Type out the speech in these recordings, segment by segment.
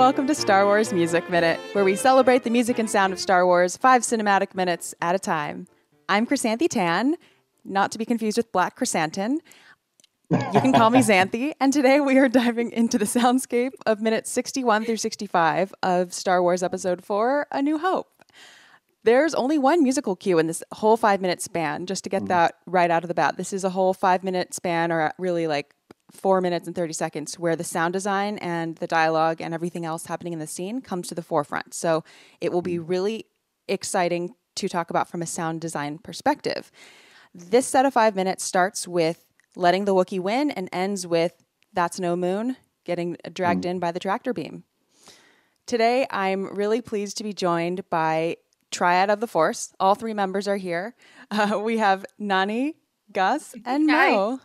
welcome to Star Wars Music Minute, where we celebrate the music and sound of Star Wars 5 cinematic minutes at a time. I'm Chrysanthi Tan, not to be confused with Black Chrysanthemum. You can call me Xanthi, and today we are diving into the soundscape of minutes 61 through 65 of Star Wars Episode 4, A New Hope. There's only one musical cue in this whole 5-minute span, just to get that right out of the bat. This is a whole 5-minute span, or really like 4 minutes and 30 seconds, where the sound design and the dialogue and everything else happening in the scene comes to the forefront. So it will be really exciting to talk about from a sound design perspective. This set of 5 minutes starts with letting the Wookiee win and ends with "That's no moon" getting dragged in by the tractor beam. Today, I'm really pleased to be joined by Triad of the Force. All 3 members are here. We have Nani, Gus, and Mo.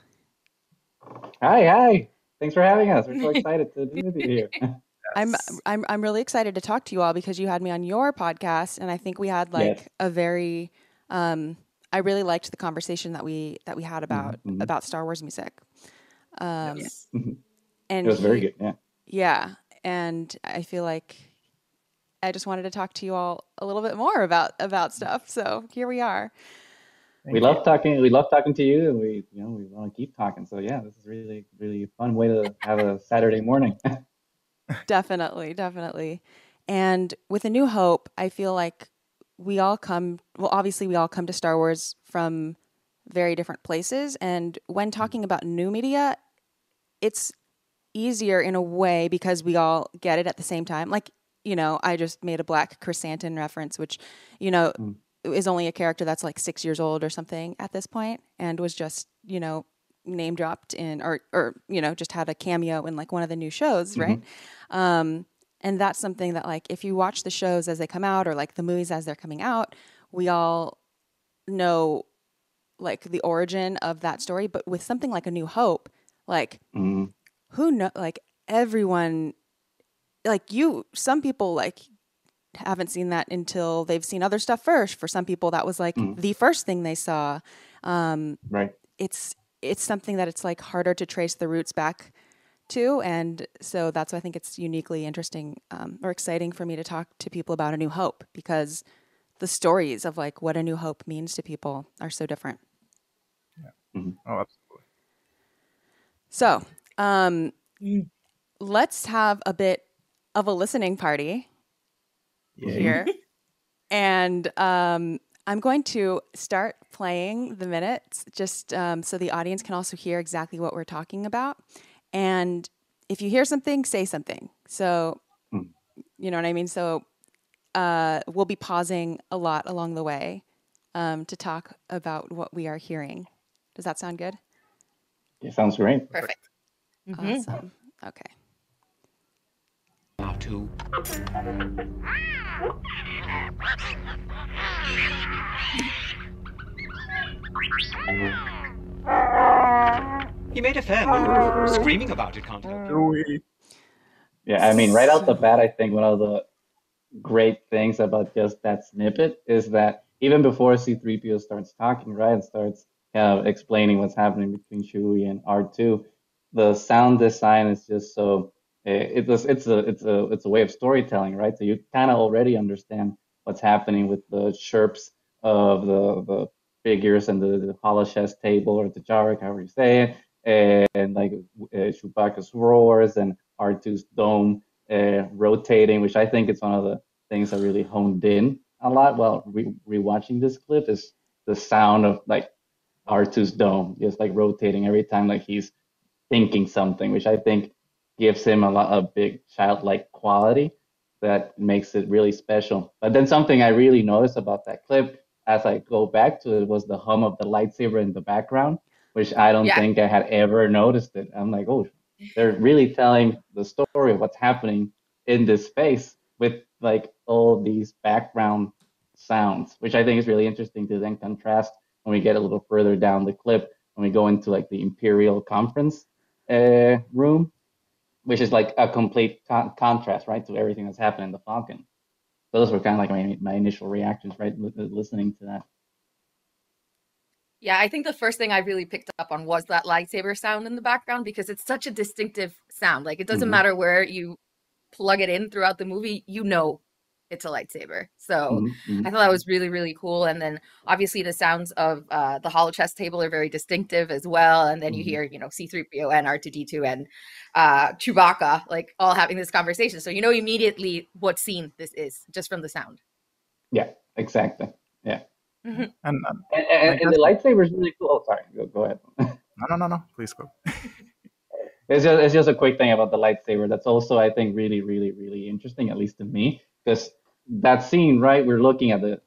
Hi. Thanks for having us. We're so excited to be with you here. I'm really excited to talk to you all because you had me on your podcast, and I think we had a very I really liked the conversation that we had about Star Wars music. And it was very good. Yeah. Yeah, and I feel like I just wanted to talk to you all a little bit more about stuff. So here we are. We love talking. We love talking to you, and we want to keep talking. So yeah, this is really, really fun way to have a Saturday morning. Definitely. And with A New Hope, I feel like obviously we all come to Star Wars from very different places. And when talking about new media, it's easier in a way because we all get it at the same time. Like, I just made a Black Chrysanthemum reference, which, is only a character that's like 6 years old or something at this point, and was just, name dropped in, or just had a cameo in like one of the new shows, right? And that's something that, like, if you watch the shows as they come out, or like the movies as they're coming out, we all know like the origin of that story. But with something like A New Hope, like who know, like everyone, like some people like haven't seen that until they've seen other stuff first. For some people, that was like the first thing they saw. Right. It's something that it's like harder to trace the roots back to, and so that's why I think it's uniquely interesting or exciting for me to talk to people about A New Hope, because the stories of like what A New Hope means to people are so different. Yeah. Oh, absolutely. So let's have a bit of a listening party here. And I'm going to start playing the minutes just so the audience can also hear exactly what we're talking about. And if you hear something, say something. So, you know what I mean? So we'll be pausing a lot along the way to talk about what we are hearing. Does that sound good? It sounds great. Perfect. Awesome. Okay. Artoo. He made a fair move, screaming about it, can't he? Yeah, I mean, right out the bat, I think one of the great things about just that snippet is that even before C-3PO starts talking, right, and starts explaining what's happening between Chewie and Artoo, the sound design is just so it's a way of storytelling, right? So you kind of already understand what's happening with the chirps of the figures and the holochess table, or the Dejarik, however you say it, and like Chewbacca's roars and Artoo's dome rotating, which I think is one of the things that really honed in a lot while rewatching this clip, is the sound of like Artoo's dome just like rotating every time like he's thinking something, which I think gives him a big childlike quality that makes it really special. But then something I really noticed about that clip as I go back to it was the hum of the lightsaber in the background, which I don't think I had ever noticed it. I'm like, oh, they're really telling the story of what's happening in this space with like all these background sounds, which I think is really interesting to then contrast when we get a little further down the clip, when we go into like the Imperial conference room, which is like a complete contrast, right, to everything that's happening in the Falcon. So those were kind of like my initial reactions, right, listening to that. Yeah, I think the first thing I really picked up on was that lightsaber sound in the background, because it's such a distinctive sound. Like, it doesn't matter where you plug it in throughout the movie, you know it's a lightsaber. So Mm-hmm. I thought that was really, really cool. And then obviously the sounds of the holo chess table are very distinctive as well. And then you hear, you know, C-3PO and R2-D2 and Chewbacca like all having this conversation. So you know immediately what scene this is just from the sound. Yeah, exactly. Yeah. Mm-hmm. And the lightsaber is really cool. Oh, sorry. Go ahead. No. Please go. It's just a quick thing about the lightsaber. That's also, I think, really, really, really interesting, at least to me, because that scene, right? We're looking at the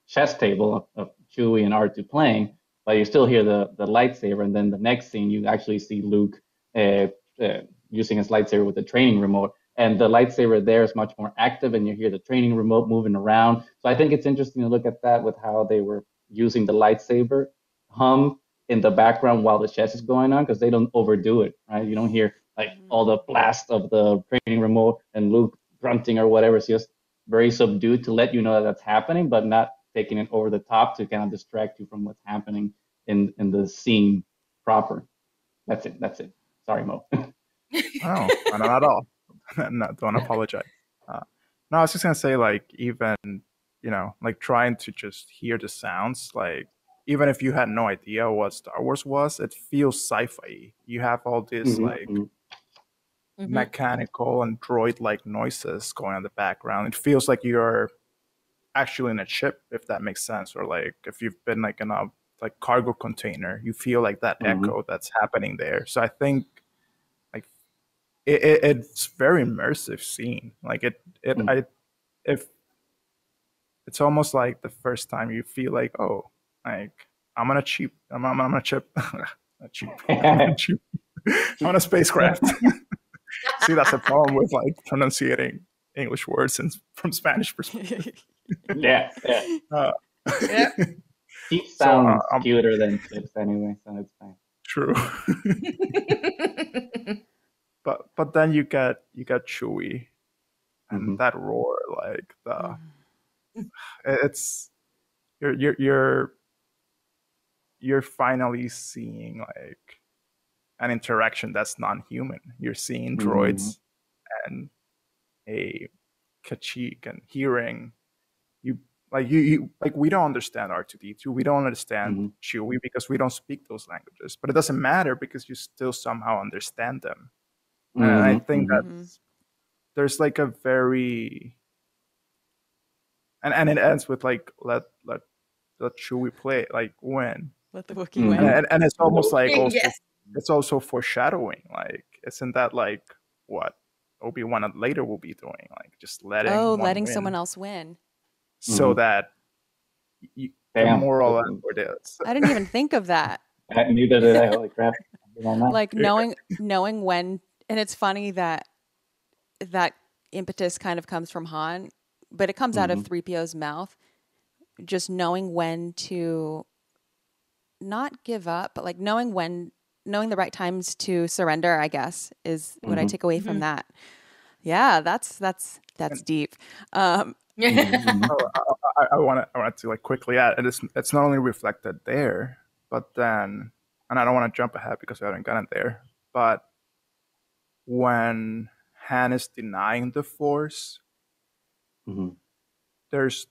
chess table of Chewie and R2 playing, but you still hear the lightsaber, and then the next scene you actually see Luke using his lightsaber with the training remote, and the lightsaber there is much more active, and you hear the training remote moving around. So I think it's interesting to look at that with how they were using the lightsaber hum in the background while the chess is going on, because they don't overdo it, right? You don't hear like all the blast of the training remote and Luke grunting or whatever. It's just very subdued to let you know that that's happening, but not taking it over the top to kind of distract you from what's happening in the scene proper. That's it. Sorry, Mo. No, not at all. No, don't apologize. No, I was just gonna say, like, even, you know, like trying to just hear the sounds, like even if you had no idea what Star Wars was, it feels sci-fi. You have all this like mechanical and droid-like noises going on in the background. It feels like you're actually in a ship, if that makes sense, or like if you've been like in a like cargo container, you feel like that echo that's happening there. So I think like it's very immersive scene. Like if it's almost like the first time you feel like, oh, like I'm on a chip. I'm on a spacecraft. See, that's a problem with like pronunciating English words from Spanish perspective. Yeah. Cheap sounds cuter than chips anyway, so it's fine. True. but then you got Chewie and that roar, like it's you're finally seeing like an interaction that's non-human. You're seeing droids and a Kashyyyk and hearing you like we don't understand R2-D2, we don't understand Chewie because we don't speak those languages, but it doesn't matter because you still somehow understand them. And I think that there's like a very and it ends with like let Chewie play, like win. Let the Wookiee win. And it's almost like also, it's also foreshadowing. Like, isn't that like what Obi-Wan later will be doing? Like just letting someone else win. So that the moral end for this. I didn't even think of that. Neither did I. Holy crap. Like knowing when, and it's funny that impetus kind of comes from Han, but it comes out of 3PO's mouth. Just knowing when to not give up, but like knowing the right times to surrender, I guess, is what I take away from that. Yeah, that's deep. I want to like quickly add, and it's not only reflected there, but then, and I don't want to jump ahead because I haven't gotten there, but when Han is denying the Force, there's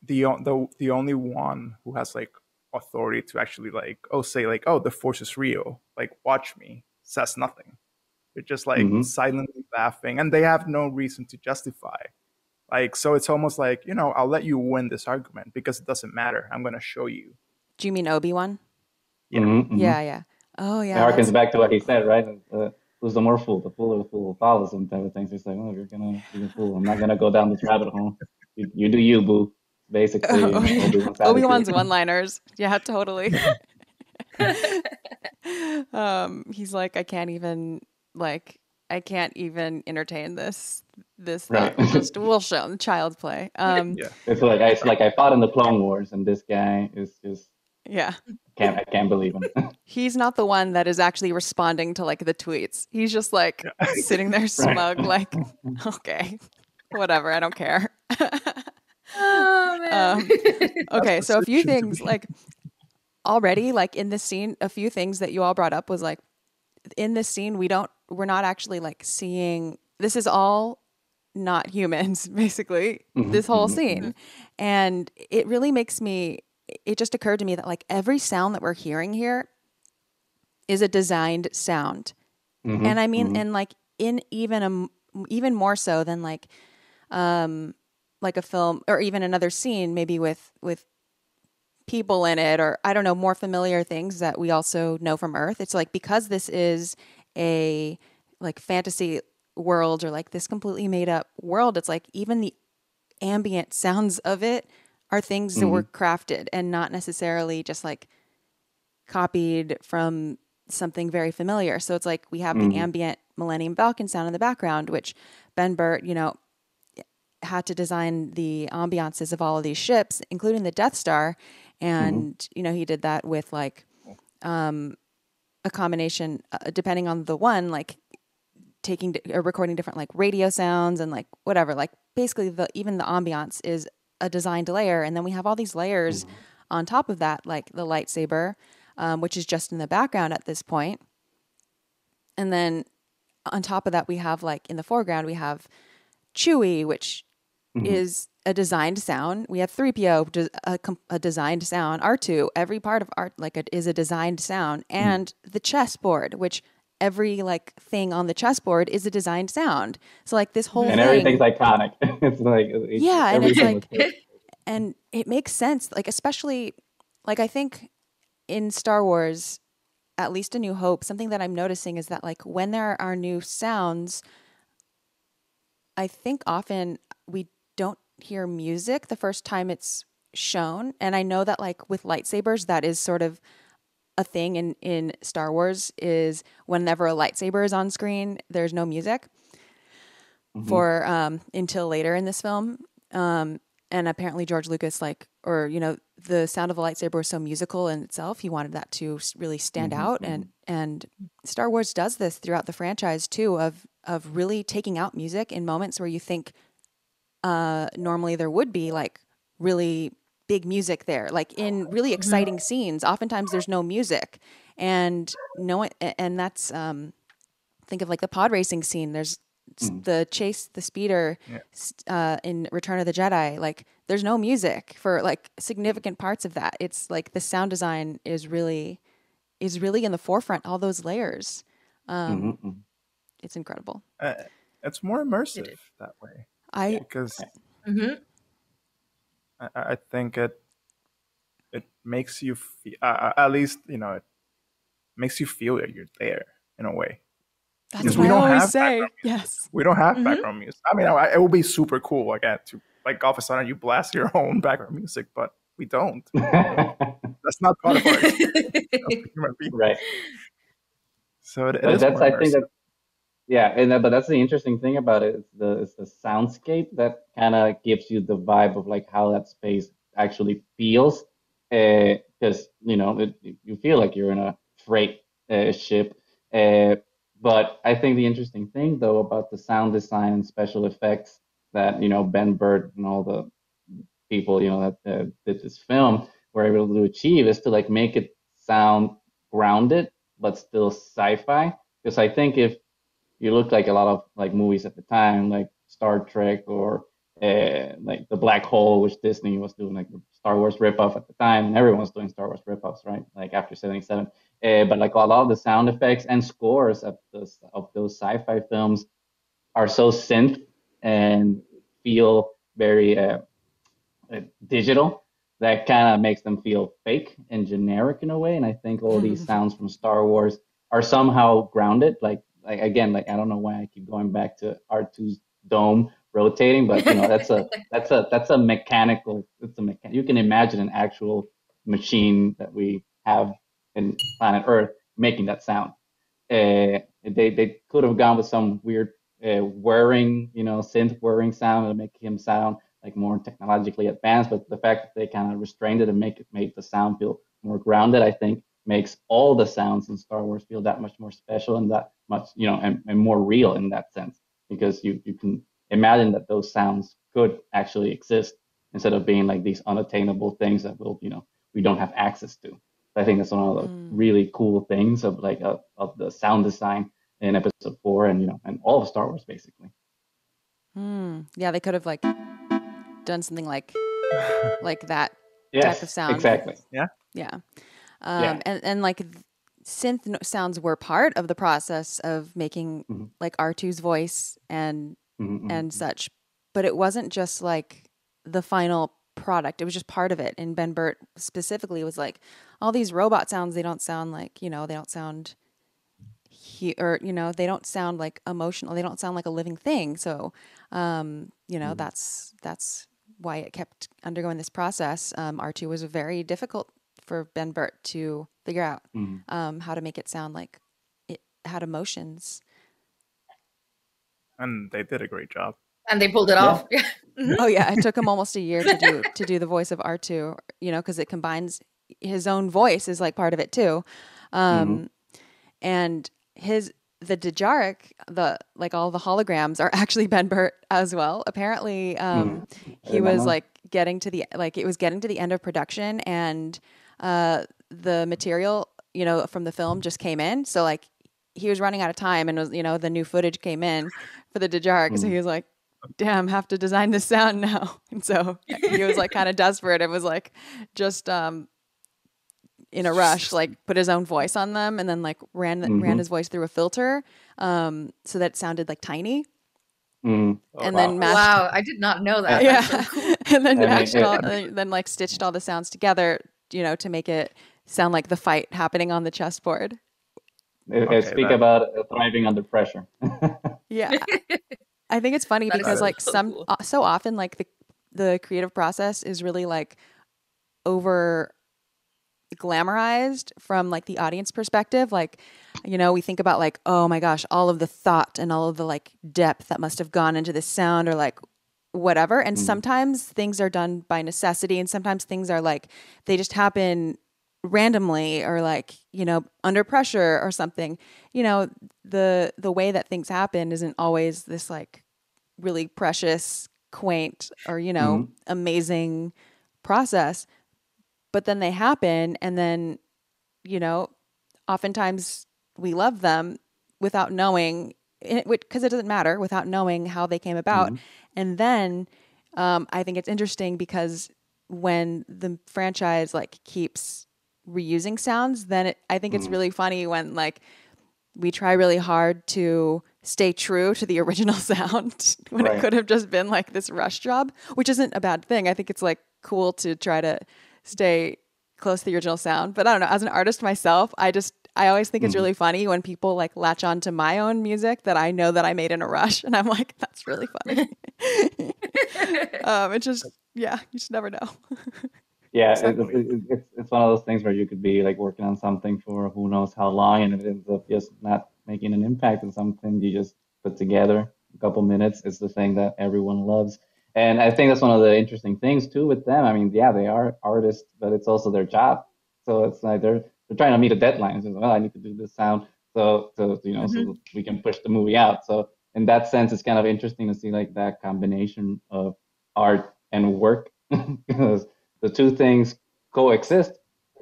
the only one who has like authority to actually like say like, oh, the Force is real, like watch me, says nothing. They're just like silently laughing, and they have no reason to justify. Like, so it's almost like, you know, I'll let you win this argument because it doesn't matter. I'm going to show you. Do you mean Obi-Wan? Yeah. Yeah. Oh, yeah. It harkens back to what he said, right? Who's the more fool? The fool or the fool who follows him type of things. He's like, oh, you're going to be a fool. I'm not going to go down this rabbit hole. You do you, boo. Basically. Obi-Wan's one-liners. Yeah, totally. He's like, I can't even entertain this right. We'll show him child's play. It's like I fought in the Clone Wars, and this guy is just I can't believe him. He's not the one that is actually responding to like the tweets. He's just like sitting there smug, like, okay, whatever, I don't care. Oh man. Okay, so a few things like already like in this scene, a few things that you all brought up was like in this scene we're not actually like seeing this is all not humans, basically, this whole scene. And it really makes me, it just occurred to me that like every sound that we're hearing here is a designed sound. And I mean, and like in even more so than like a film or even another scene, maybe with people in it, or I don't know, more familiar things that we also know from Earth. It's like, because this is a like fantasy world or like this completely made up world, it's like even the ambient sounds of it are things that were crafted and not necessarily just like copied from something very familiar. So it's like we have the ambient Millennium Falcon sound in the background, which Ben Burtt, you know, had to design the ambiances of all of these ships, including the Death Star. And, you know, he did that with like a combination, depending on the one, like taking or recording different like radio sounds and like whatever, like basically even the ambiance is a designed layer. And then we have all these layers on top of that, like the lightsaber, which is just in the background at this point. And then on top of that, we have like in the foreground, we have Chewie, which is a designed sound. We have Threepio, a designed sound. Artoo, every part of art like it is a designed sound. And the chessboard, which every like thing on the chessboard is a designed sound. So like this whole and thing, everything's iconic. It's like and it's like, and it makes sense. Like especially, like I think in Star Wars, at least A New Hope, something that I'm noticing is that like when there are new sounds, I think often we don't hear music the first time it's shown. And I know that like with lightsabers, that is sort of a thing in Star Wars, is whenever a lightsaber is on screen, there's no music for until later in this film. And apparently George Lucas, like, or, you know, the sound of a lightsaber was so musical in itself. He wanted that to really stand out. And Star Wars does this throughout the franchise too, of really taking out music in moments where you think normally there would be like really big music there, like in really exciting scenes. Oftentimes there's no music, and that's think of like the pod racing scene. There's the chase, the speeder in Return of the Jedi. Like there's no music for like significant parts of that. It's like the sound design is really in the forefront. All those layers, it's incredible. It's more immersive that way. Because I think it makes you feel, at least, you know, it makes you feel that you're there in a way. That's what I always say. Yes. We don't have background music. I mean, it would be super cool, again, to like all of a sudden you blast your own background music, but we don't. That's not part of our experience. Right. So it is that's, more I think immersive. but that's the interesting thing about it. It's the soundscape that kind of gives you the vibe of like how that space actually feels, because you know you feel like you're in a freight ship. But I think the interesting thing though about the sound design and special effects that, you know, Ben Burtt and all the people, you know, that did this film were able to achieve is to like make it sound grounded but still sci-fi. Because I think if you look like a lot of like movies at the time, like Star Trek or like The Black Hole, which Disney was doing like the Star Wars ripoff at the time, and everyone was doing Star Wars ripoffs, right? Like after '77. But like a lot of the sound effects and scores of those sci-fi films are so synth and feel very digital, that kind of makes them feel fake and generic in a way. And I think all these sounds from Star Wars are somehow grounded. Like again, like I don't know why I keep going back to Artoo's dome rotating, but you know that's a mechanical. You can imagine an actual machine that we have in planet Earth making that sound. They could have gone with some weird whirring, you know, synth whirring sound to make him sound like more technologically advanced, but the fact that they kind of restrained it and make the sound feel more grounded, I think makes all the sounds in Star Wars feel that much more special and that much, you know, and more real in that sense, because you can imagine that those sounds could actually exist instead of being like these unattainable things that we don't have access to. I think that's one of the really cool things of the sound design in Episode 4, and and all of Star Wars basically. Yeah, they could have like done something like that Yes, type of sound. exactly. Yeah. Yeah. Yeah. And like synth sounds were part of the process of making like Artoo's voice and such, but it wasn't just like the final product. It was just part of it. And Ben Burtt specifically was like, all these robot sounds, they don't sound like, they don't sound they don't sound like emotional. They don't sound like a living thing. So, that's why it kept undergoing this process. Artoo was very difficult for Ben Burtt to figure out how to make it sound like it had emotions. And they did a great job. And they pulled it off. Oh yeah, it took him almost a year to do the voice of Artoo, because it combines his own voice is like part of it too. And the Dejarik, all the holograms are actually Ben Burtt as well. Apparently, he was getting to the end of production, and the material, from the film just came in. So like he was running out of time, and was, the new footage came in for the Dejarik. So he was like, damn, have to design this sound now. And so he was like kind of desperate. It was like just in a rush, like put his own voice on them, and then like ran his voice through a filter, so that it sounded like tiny. Oh, and then mashed. Wow, I did not know that. Yeah, That's so cool. and then mashed all, then like stitched all the sounds together, to make it sound like the fight happening on the chessboard. Speak about thriving under pressure. Yeah, I think it's funny because like so often like the creative process is really like over glamorized from like the audience perspective. Like, we think about like, oh my gosh, all of the thought and all of the like depth that must have gone into this sound, or like whatever. And sometimes things are done by necessity, and sometimes things are like they just happen randomly, or like, under pressure or something. The way that things happen isn't always this like really precious, quaint, or amazing process. But then they happen, and then, oftentimes we love them without knowing, because it doesn't matter, without knowing how they came about. And then I think it's interesting because when the franchise like keeps reusing sounds, then I think it's really funny when like we try really hard to stay true to the original sound when it could have just been like this rush job, which isn't a bad thing. I think it's like cool to try to stay close to the original sound. But I don't know, as an artist myself, I always think it's really funny when people like latch on to my own music that I know that I made in a rush, and I'm like, that's really funny. It's just, yeah, you just never know. Yeah, it's one of those things where you could be like working on something for who knows how long, and it ends up just not making an impact on something you just put together a couple minutes. It's the thing that everyone loves. And I think that's one of the interesting things too with them. I mean, yeah, they are artists, but it's also their job. So it's like they're trying to meet a deadline. So, well, I need to do this sound so so we can push the movie out. So in that sense, it's kind of interesting to see like that combination of art and work, because the two things coexist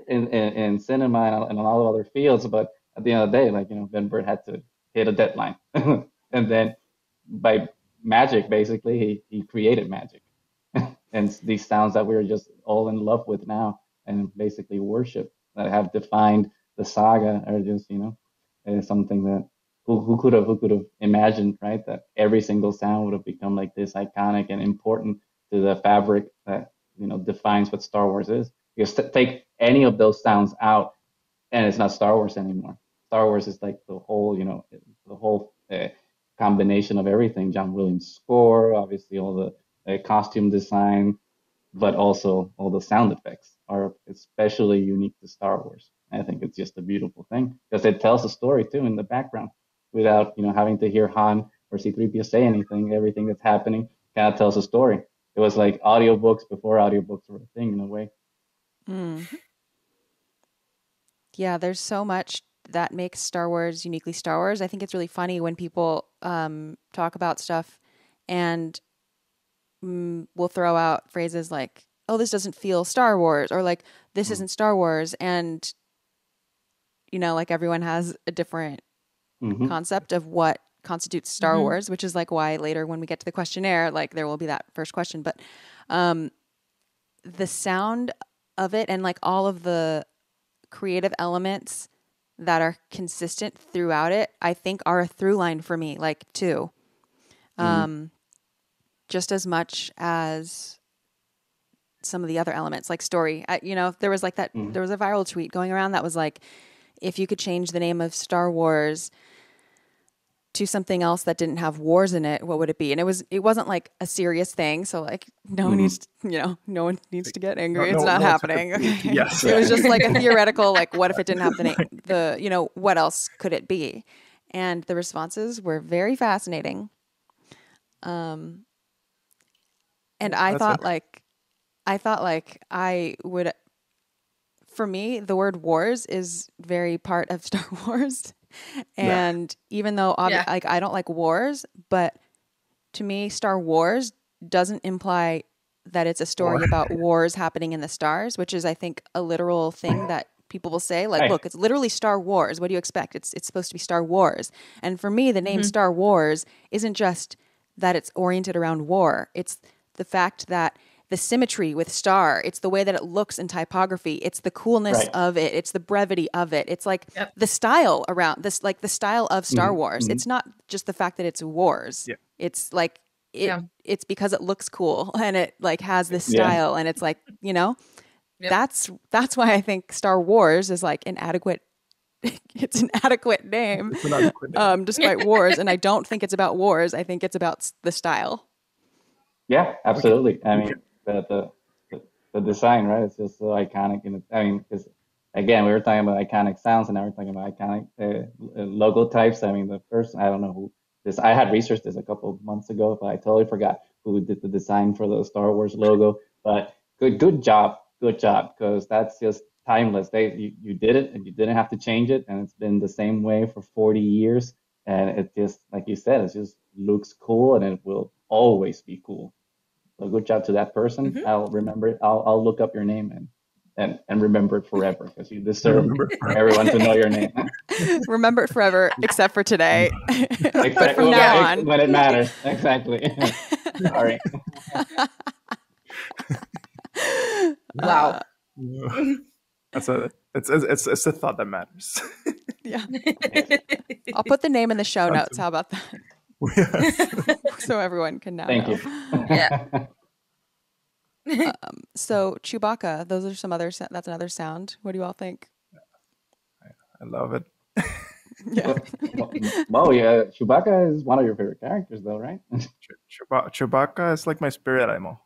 in cinema and a lot of other fields. But at the end of the day, like, Ben Burtt had to hit a deadline. And then by magic, basically, he created magic. And these sounds that we're just all in love with now and basically worship, that have defined the saga, are just, something that who could have imagined, right? That every single sound would have become like this iconic and important to the fabric that, defines what Star Wars is. Because take any of those sounds out, and it's not Star Wars anymore. Star Wars is like the whole, combination of everything. John Williams' score, obviously all the costume design, but also all the sound effects are especially unique to Star Wars. I think it's just a beautiful thing because it tells a story too in the background without, having to hear Han or C-3PO say anything. Everything that's happening kind of tells a story. It was like audiobooks before audiobooks were a thing in a way. Yeah, there's so much that makes Star Wars uniquely Star Wars. I think it's really funny when people talk about stuff and will throw out phrases like, oh, this doesn't feel Star Wars, or like, this isn't Star Wars. And, like everyone has a different concept of what constitutes Star Wars, which is like why later when we get to the questionnaire, like there will be that first question. But the sound of it and like all of the creative elements that are consistent throughout it, I think are a through line for me, like too. Just as much as some of the other elements, like story. There was like that, there was a viral tweet going around that was like, if you could change the name of Star Wars to something else that didn't have wars in it, what would it be? And it wasn't like a serious thing. So like no one needs to, no one needs to get angry. It's not happening. Okay? Yes. It was just like a theoretical, like what if it didn't have the name, what else could it be? And the responses were very fascinating. And I thought like I would, for me, the word wars is very part of Star Wars. And even though like I don't like wars, but to me, Star Wars doesn't imply that it's a story about wars happening in the stars, which is, I think, a literal thing that people will say. Like, look, it's literally Star Wars. What do you expect? It's supposed to be Star Wars. And for me, the name Star Wars isn't just that it's oriented around war. It's the fact that the symmetry with star, it's the way that it looks in typography, it's the coolness of it, it's the brevity of it, it's like the style around this, like the style of Star Wars. It's not just the fact that it's wars. It's like it's because it looks cool and it like has this style and it's like, that's why I think Star Wars is like an adequate it's an adequate name. It's an adequate name. Despite wars, and I don't think it's about wars. I think it's about the style. Yeah, absolutely. I mean, the design, right? It's just so iconic, and because again, we were talking about iconic sounds, and now we're talking about iconic logo types. I mean, the first, I don't know who this. I had researched this a couple of months ago, but I totally forgot who did the design for the Star Wars logo. But good job, because that's just timeless. You did it, and you didn't have to change it, and it's been the same way for 40 years, and it just, like you said, it just looks cool, and it will always be cool. So good job to that person. I'll remember it. I'll look up your name and remember it forever, because you deserve everyone to know your name. Remember it forever, except for today. Except from now on, when it matters. Exactly. Sorry. Wow. It's a thought that matters. Yeah. I'll put the name in the show notes. How about that? So everyone can now Thank know. you. Yeah. So Chewbacca, those are some other. That's another sound. What do you all think? I love it. Yeah. Well, yeah, Chewbacca is one of your favorite characters, though, right? Chewbacca is like my spirit animal.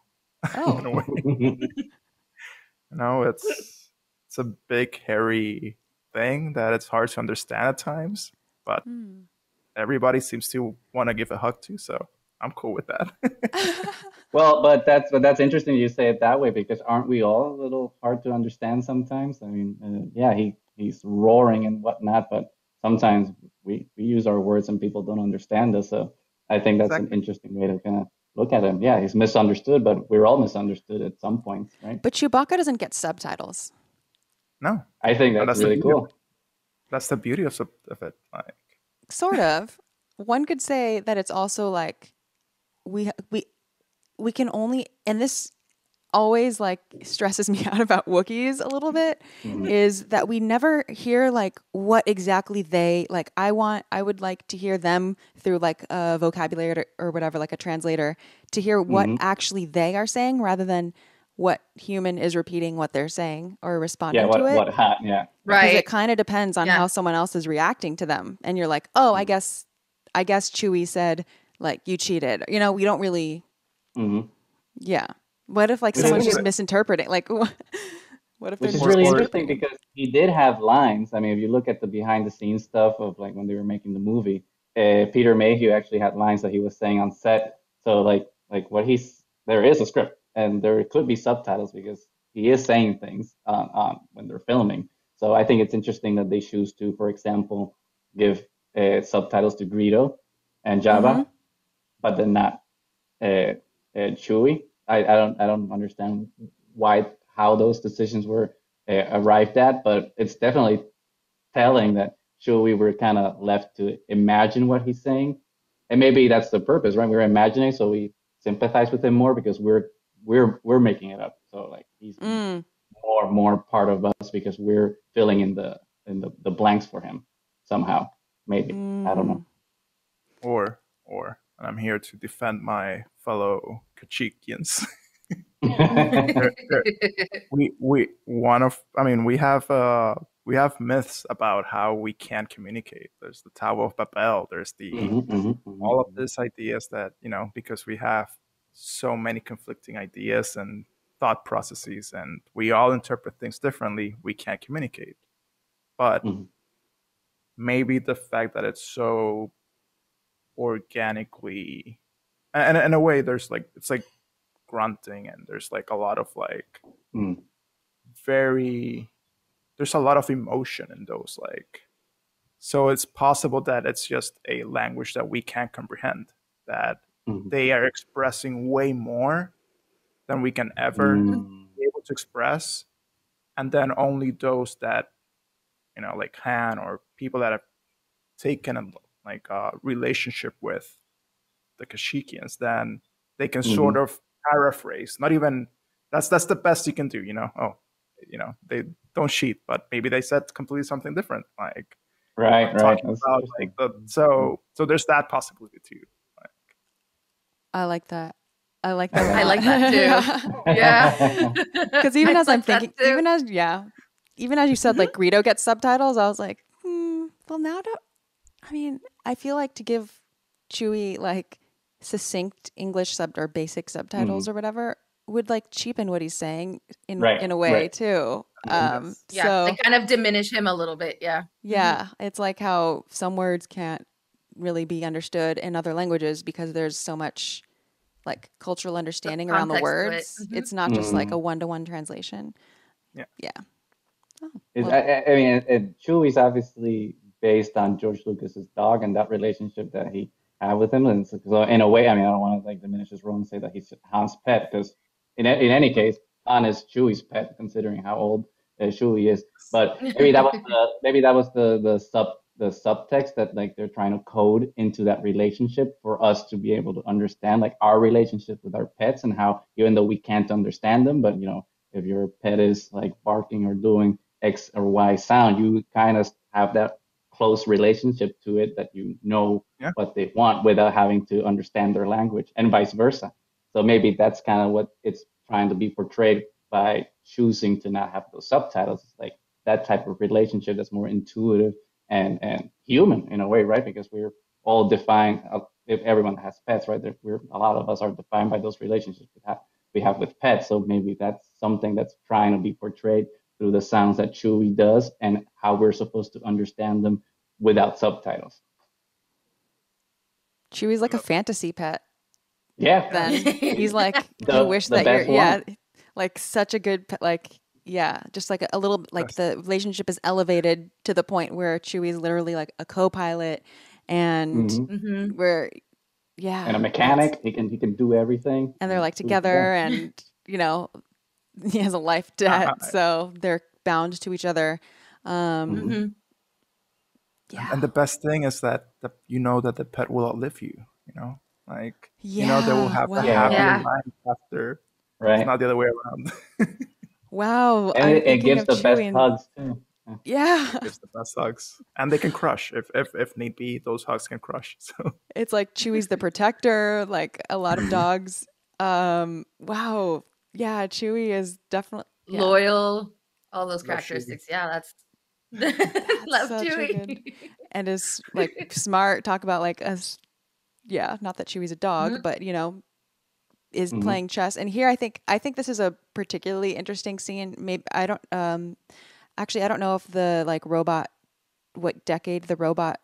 Oh. In a way. It's a big, hairy thing that it's hard to understand at times, but everybody seems to want to give a hug to, so I'm cool with that. Well, but that's interesting you say it that way, because aren't we all a little hard to understand sometimes? I mean, he's roaring and whatnot, but sometimes we use our words and people don't understand us. So I think that's an interesting way to kind of look at him. Yeah, he's misunderstood, but we're all misunderstood at some point, right? But Chewbacca doesn't get subtitles. No, I think that's really cool. That's the beauty of it. Like, sort of. One could say that it's also like we can only, and this always like stresses me out about Wookiees a little bit, is that we never hear like what exactly they like. I would like to hear them through like a vocabulary or whatever, like a translator, to hear what actually they are saying rather than what human is repeating what they're saying or responding to it. Right. Because it kind of depends on how someone else is reacting to them. And you're like, oh, I guess Chewie said like, you cheated. We don't really, yeah. What if like someone's just misinterpreting? Like, what if they're Which is really interesting, because he did have lines. I mean, if you look at the behind the scenes stuff of like when they were making the movie, Peter Mayhew actually had lines that he was saying on set. So like there is a script and there could be subtitles because he is saying things when they're filming. So I think it's interesting that they choose to, for example, give subtitles to Greedo and Jabba, but then not Chewie. I don't understand how those decisions were arrived at, but it's definitely telling that Chewie, we're kind of left to imagine what he's saying, and maybe that's the purpose, right? We're imagining, so we sympathize with him more because we're making it up. So like he's more part of us because we're filling in the blanks for him somehow. Maybe I don't know. Or and I'm here to defend my fellow Kachikians. We have myths about how we can communicate. There's the Tower of Babel. There's the all of these ideas that, because we have so many conflicting ideas and thought processes, and we all interpret things differently, we can't communicate. But maybe the fact that it's so organically, and in a way, there's like, it's like grunting, and there's like a lot of like there's a lot of emotion in those, like, so it's possible that it's just a language that we can't comprehend, that they are expressing way more than we can ever be able to express, and then only those that, like Han or people that have taken a relationship with the Kashyyykians, then they can sort of paraphrase. Not even that's the best you can do. They don't cheat, but maybe they said completely something different. Like right. About, like, so there's that possibility too. Like, I like that. I like that. I like that too. Yeah. Because even as I'm thinking, even as you said, like Greedo gets subtitles, I was like, well, now I feel like to give Chewie like succinct English or basic subtitles or whatever would like cheapen what he's saying in a way too. So they kind of diminish him a little bit. Yeah. It's like how some words can't really be understood in other languages because there's so much like cultural understanding around the words. It's not just like a one-to-one translation. Yeah. Oh, I mean, Chewie's obviously based on George Lucas's dog and that relationship that he had with him, and so in a way, I mean, I don't want to like diminish his role and say that he's Han's pet, because in any case, Han is Chewie's pet, considering how old Chewie is. But maybe that was the subtext that like they're trying to code into that relationship for us to be able to understand like our relationship with our pets, and how even though we can't understand them, but if your pet is like barking or doing X or Y sound, you kind of have that close relationship to it, that what they want without having to understand their language, and vice versa. So maybe that's kind of what it's trying to be portrayed by choosing to not have those subtitles. It's like that type of relationship that's more intuitive and human in a way, right? Because we're all defined, if everyone has pets, right? A lot of us are defined by those relationships we have with pets. So maybe that's something that's trying to be portrayed through the sounds that Chewie does and how we're supposed to understand them without subtitles. Chewie's like a fantasy pet. Yeah. Then he's like, you wish that you're, like such a good pet, like, just like a little, like the relationship is elevated to the point where Chewie's literally like a co-pilot, and where, and a mechanic. He can do everything. And they're like together, and he has a life debt, so they're bound to each other. And the best thing is that that the pet will outlive you. They will have a happy life after. Right. It's not the other way around. Wow. And it gives the best hugs too. Yeah. It gives the best hugs. And they can crush. If need be, those hugs can crush. So it's like Chewie's the protector, like a lot of dogs. Wow. Yeah, Chewie is definitely loyal, all those characteristics. Yeah, that's love Chewie. And is like smart, talk about like us. Yeah, not that Chewie's a dog, but is playing chess. And here I think this is a particularly interesting scene. Maybe I don't know if the like robot, what decade the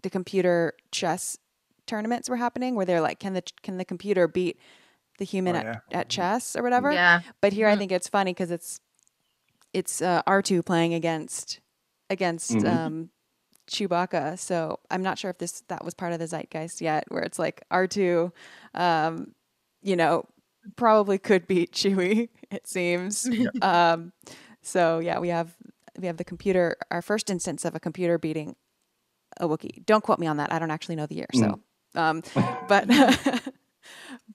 computer chess tournaments were happening, where they're like, can the computer beat the human at chess or whatever? Yeah. But here I think it's funny because it's Artoo playing against Chewbacca. So I'm not sure if that was part of the zeitgeist yet, where it's like Artoo, probably could beat Chewie, it seems. So yeah, we have the computer, our first instance of a computer beating a Wookiee. Don't quote me on that. I don't actually know the year. So, but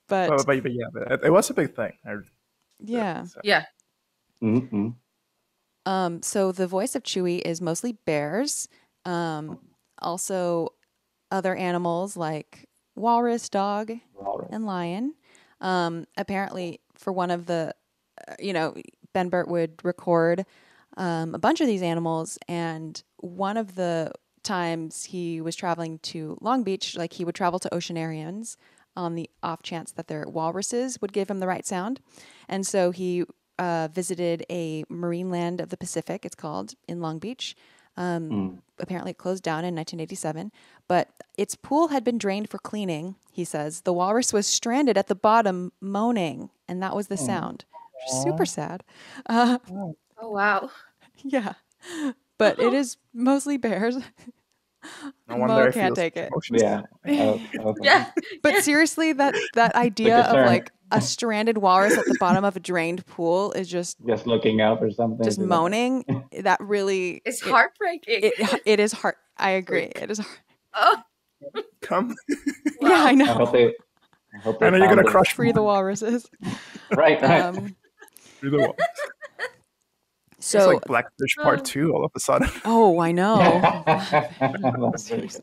But yeah, it was a big thing. yeah. Yeah. Mm-hmm. So the voice of Chewie is mostly bears. Also other animals like walrus, dog, and lion. Apparently for one of the, Ben Burtt would record a bunch of these animals, and one of the times he was traveling to Long Beach, like he would travel to oceanarians on the off chance that their walruses would give him the right sound. And so he visited a marine land of the Pacific, it's called, in Long Beach. Apparently it closed down in 1987, but its pool had been drained for cleaning, he says. The walrus was stranded at the bottom moaning, and that was the sound. Super sad. Oh, wow. Yeah. But it is mostly bears. No wonder Mo I can't feel take it. emotions. Yeah. Yeah. But seriously, that idea of concern. like a stranded walrus at the bottom of a drained pool is just looking out or something. just moaning. That really It's heartbreaking. it is hard. I agree. It is hard. Oh, Come. Yeah, I I know. hope they I know you're gonna found it. crush Free the walruses. Right. through the wall. It's So like Blackfish Part 2 all of a sudden. oh, I know. That's very good.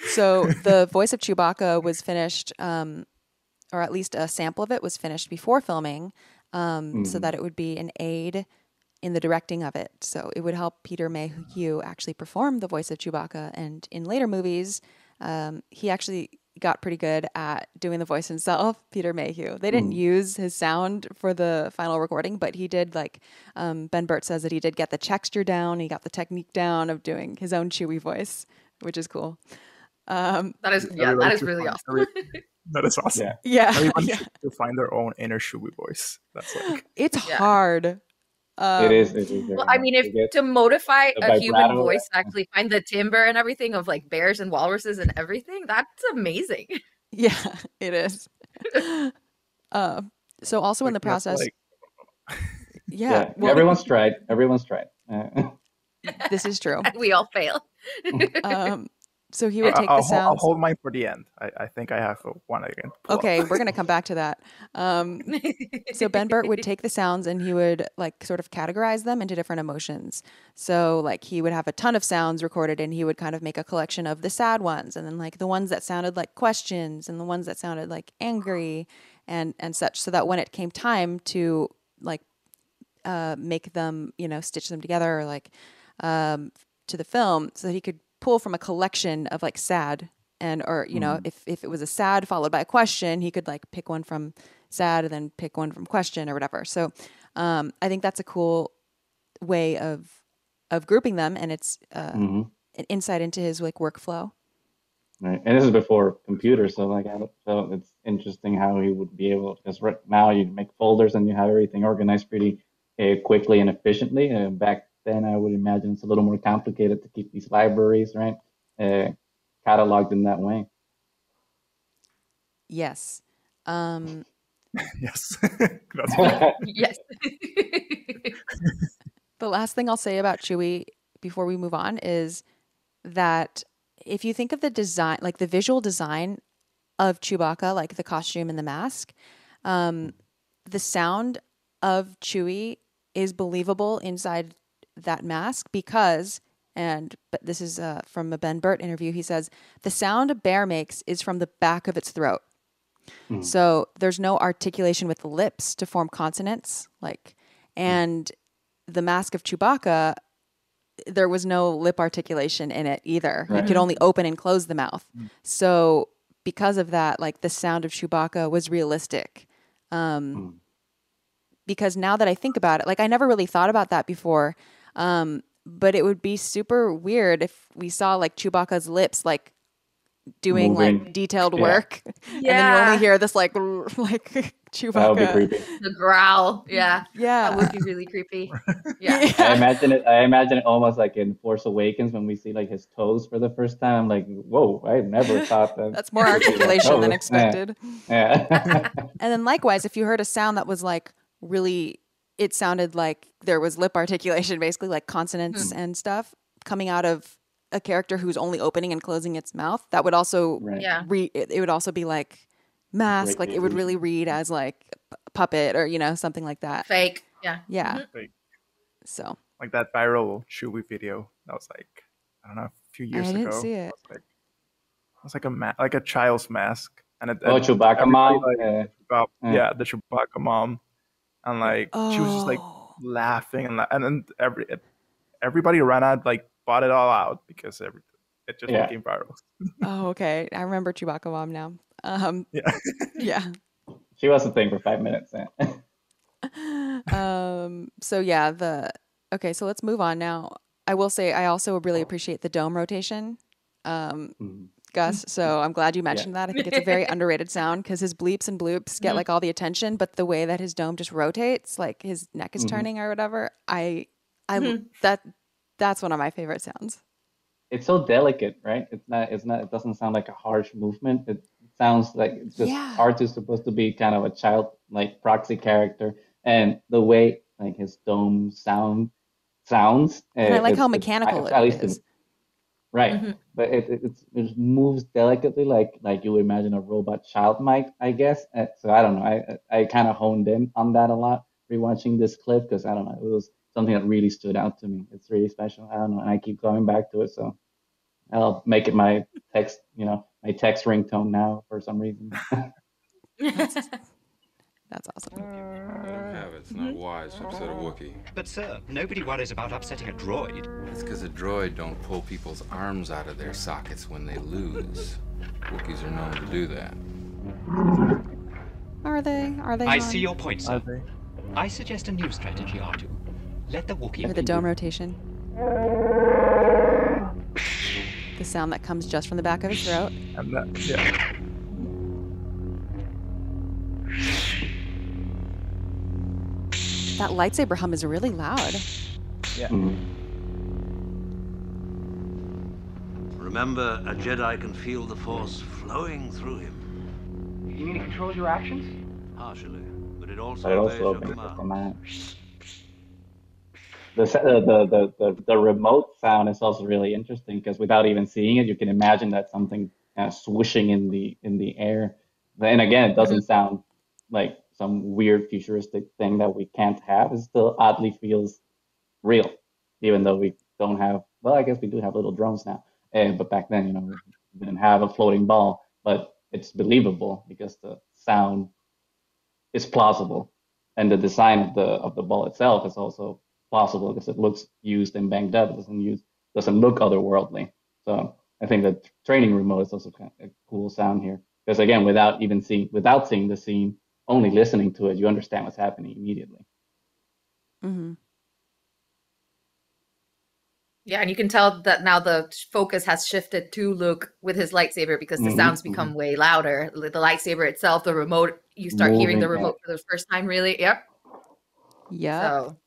So the voice of Chewbacca was finished, or at least a sample of it was finished before filming, so that it would be an aid in the directing of it. So it would help Peter Mayhew actually perform the voice of Chewbacca. And in later movies, he actually got pretty good at doing the voice himself, Peter Mayhew. They didn't use his sound for the final recording, but he did, like, Ben Burtt says that he did get the texture down, he got the technique down of doing his own Chewie voice, which is cool. that is really awesome. That is awesome. Yeah. Everyone Yeah. should find their own inner Chewie voice. That's like It's Yeah. hard. It is. Well, I mean, if to modify the a human vibrato. voice, actually find the timbre and everything of like bears and walruses and everything, that's amazing. Yeah, it is. So also in the like, that's process, like- yeah, well, Everyone's tried. this is true. And we all fail. So he would take I'll the sounds. I'll hold mine for the end. I think I have one again. Okay, we're going to come back to that. So Ben Burtt would take the sounds and he would like sort of categorize them into different emotions. So like he would have a ton of sounds recorded and he would kind of make a collection of the sad ones and then like the ones that sounded like questions and the ones that sounded like angry and such, so that when it came time to like make them, stitch them together or like to the film, so that he could pull from a collection of like sad or if it was a sad followed by a question, he could like pick one from sad and then pick one from question or whatever. So I think that's a cool way of grouping them, and it's an insight into his like workflow. Right. And this is before computers, so it's interesting how he would be able, because right now you make folders and you have everything organized pretty quickly and efficiently. Back then, I would imagine it's a little more complicated to keep these libraries, right, cataloged in that way. Yes. Yes. That's Yes. The last thing I'll say about Chewie before we move on is that if you think of the design, like the visual design of Chewbacca, like the costume and the mask, the sound of Chewie is believable inside that mask because, but this is from a Ben Burtt interview, he says, the sound a bear makes is from the back of its throat. So there's no articulation with the lips to form consonants, and the mask of Chewbacca, there was no lip articulation in it either. Right. He could only open and close the mouth. So because of that, like the sound of Chewbacca was realistic. Because now that I think about it, like I never really thought about that before. But it would be super weird if we saw like Chewbacca's lips like doing like detailed work, and then you only hear this like Chewbacca. That would be creepy. The growl, yeah, that would be really creepy. Yeah, I imagine it almost like in Force Awakens when we see like his toes for the first time. I'm like, whoa! I never thought that. That's more articulation than expected. Yeah. And then likewise, if you heard a sound that was like really, it sounded like there was lip articulation, basically like consonants and stuff coming out of a character who's only opening and closing its mouth, that would also Yeah. it would also be like mask, like it would really read as like puppet or something like that. Fake. Yeah. Yeah. Mhm. Like, So like that viral Chewie video that was like, I don't know, a few years I ago. didn't see it. It was like like a child's mask. And Chewbacca mom. The Chewbacca mom. And like she was just like laughing and then everybody ran out, like bought it all out because it just became viral. Oh, okay. I remember Chewbacca mom now. Yeah. Yeah. She was a thing for 5 minutes. So yeah, okay, so let's move on now. I will say I also really appreciate the dome rotation, Gus. So I'm glad you mentioned that. I think it's a very underrated sound because his bleeps and bloops get like all the attention, but the way that his dome just rotates, like his neck is turning or whatever, that's one of my favorite sounds. It's so delicate, right? It doesn't sound like a harsh movement. It sounds like it's just Artoo is supposed to be kind of a child like proxy character, and the way like his dome sounds. And I like how mechanical it is. Right, but it moves delicately, like you would imagine a robot child might, I guess. So I don't know. I kind of honed in on that a lot rewatching this clip because I don't know. It was something that really stood out to me. It's really special. I don't know, and I keep going back to it. So I'll make it my text, my text ringtone now for some reason. That's awesome. It's not wise to upset a Wookiee. But sir, nobody worries about upsetting a droid. It's because a droid don't pull people's arms out of their sockets when they lose. Wookiees are known to do that. Are they? I see your point, sir. I suggest a new strategy, Artoo. Let the Wookiee... Or the dome rotation. The sound that comes just from the back of his throat. And that, yeah. That lightsaber hum is really loud. Yeah. Remember, a Jedi can feel the Force flowing through him. You mean it controls your actions? Partially, but it also obeys your your command. command. The remote sound is also really interesting because without even seeing it, you can imagine that something kind of swooshing in the air. And again, it doesn't sound like some weird futuristic thing that we can't have. It still oddly feels real, even though we don't have. Well, I guess we do have little drones now, but back then, we didn't have a floating ball. But it's believable because the sound is plausible, and the design of the ball itself is also plausible because it looks used and banged up. It doesn't look otherworldly. So I think the training remote is also kind of a cool sound here because again, without seeing the scene, only listening to it, you understand what's happening immediately. Mm-hmm. Yeah, and you can tell that now the focus has shifted to Luke with his lightsaber because the sounds become way louder. The lightsaber itself, the remote, you start hearing the remote for the first time, really. Yep. Yeah. So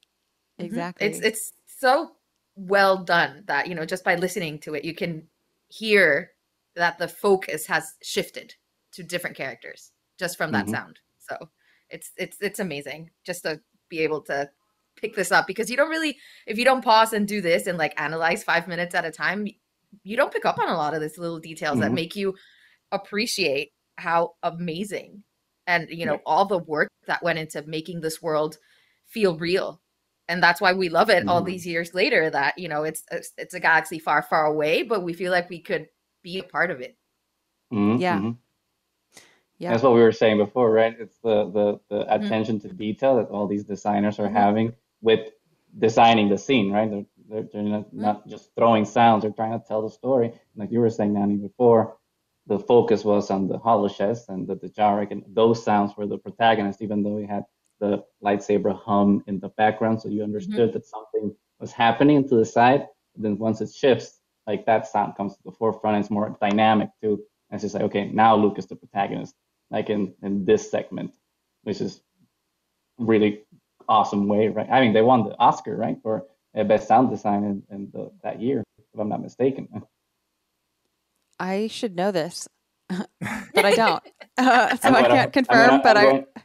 exactly. It's so well done that, just by listening to it, you can hear that the focus has shifted to different characters just from that sound. So it's amazing just to be able to pick this up because you don't really, if you don't pause and do this and like analyze 5 minutes at a time, you don't pick up on a lot of these little details that make you appreciate how amazing and all the work that went into making this world feel real. And that's why we love it all these years later that, it's a galaxy far, far away, but we feel like we could be a part of it. Yeah. Yeah. That's what we were saying before, right? It's the attention to detail that all these designers are having with designing the scene, right? They're not just throwing sounds, they're trying to tell the story. Like you were saying, Nani, before, the focus was on the holochess and the Dejarik, and those sounds were the protagonist, even though we had the lightsaber hum in the background, so you understood that something was happening to the side. And then once it shifts, like that sound comes to the forefront, it's more dynamic too. And it's just like, okay, now Luke is the protagonist, like in this segment, which is really awesome way, right? I mean, they won the Oscar, right, for best sound design in that year, if I'm not mistaken. I should know this, but I don't. So I can't confirm,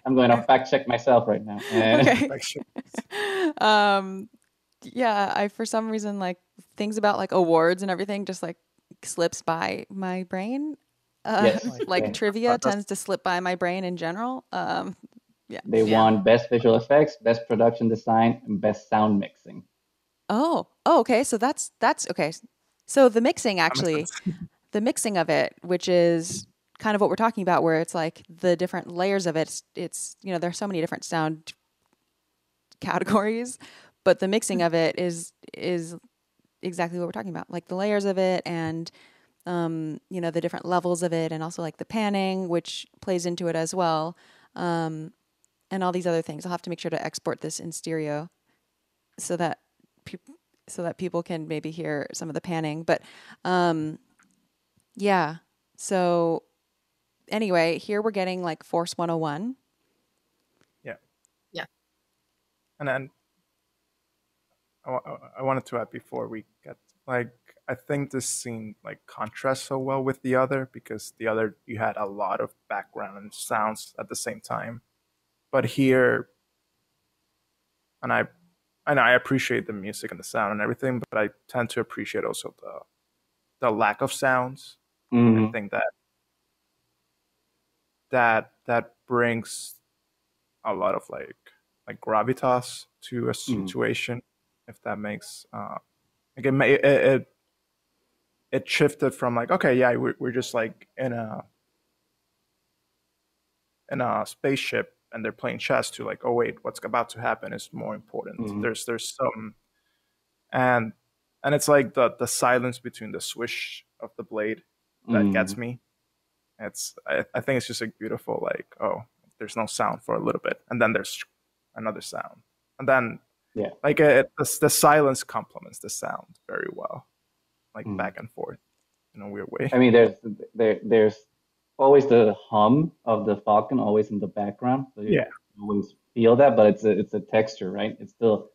I'm going to fact check myself right now. Okay. yeah, I for some reason like things about like awards and everything just like slips by my brain. Yes, Like same. trivia That's tends to slip by my brain in general. Yeah. They Yeah. won best visual effects, best production design, and best sound mixing. Oh, okay. So that's okay. So the mixing that makes actually, sense. the mixing of it, which is kind of what we're talking about, where it's like the different layers of it. It's you know there's so many different sound categories, but the mixing of it is exactly what we're talking about, like the layers of it and you know the different levels of it, and also like the panning, which plays into it as well, and all these other things. I'll have to make sure to export this in stereo so that people can maybe hear some of the panning. But yeah. So anyway, here we're getting like Force 101. Yeah. Yeah. And then I wanted to add before we get like I think this scene like contrasts so well with the other, because the other you had a lot of background and sounds at the same time, but here, and I appreciate the music and the sound and everything, but I tend to appreciate also the lack of sounds. Mhm. I think that brings a lot of like gravitas to a situation, if that makes like it shifted from like, okay, yeah, we're just like in a spaceship and they're playing chess, to like, oh wait, what's about to happen is more important. Mhm. There's some, and it's like the silence between the swish of the blade that gets me. It's I think it's just like beautiful, like, oh, there's no sound for a little bit, and then there's another sound, and then Yeah. like the silence complements the sound very well, like back and forth in a weird way. I mean, there's always the hum of the falcon always in the background, so you Yeah. always feel that, but it's a texture, right? It's still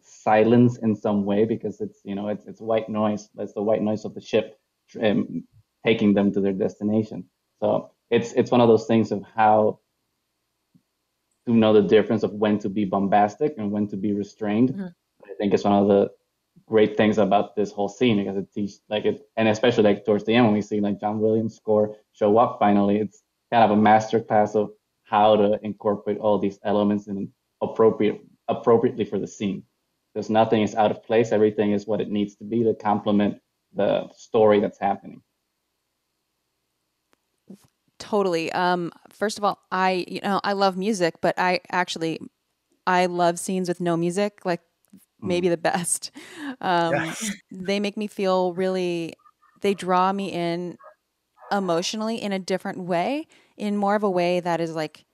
silence in some way because it's it's white noise. That's the white noise of the ship taking them to their destination. So it's one of those things of how to know the difference of when to be bombastic and when to be restrained. I think it's one of the great things about this whole scene, because it teaches like it, and especially like towards the end when we see like John Williams' score show up finally, it's kind of a master class of how to incorporate all these elements in appropriately for the scene. Because nothing is out of place, everything is what it needs to be to complement the story that's happening. Totally. First of all, I love music, but I love scenes with no music, like maybe the best. They make me feel they draw me in emotionally in a different way, in more of a way that is like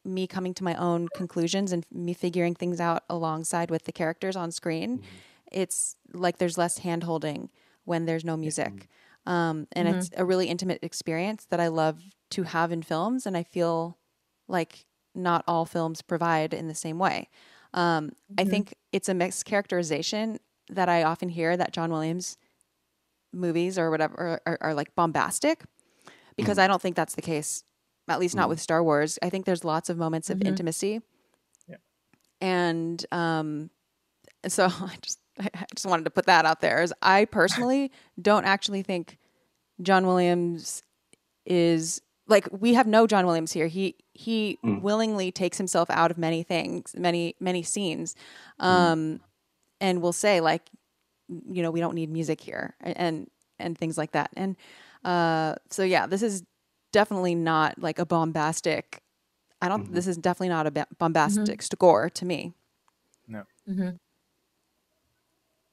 me coming to my own conclusions and me figuring things out alongside with the characters on screen. It's like there's less hand holding when there's no music. And it's a really intimate experience that I love to have in films. And I feel like not all films provide in the same way. I think it's a mixed characterization that I often hear that John Williams movies or whatever are like bombastic, because I don't think that's the case, at least not with Star Wars. I think there's lots of moments of intimacy. Yeah. And so I just wanted to put that out there, as I personally don't actually think John Williams is like, we have no John Williams here. He willingly takes himself out of many things, many scenes, and will say like, we don't need music here and things like that. And so yeah, this is definitely not like a bombastic. This is definitely not a bombastic score to me. No.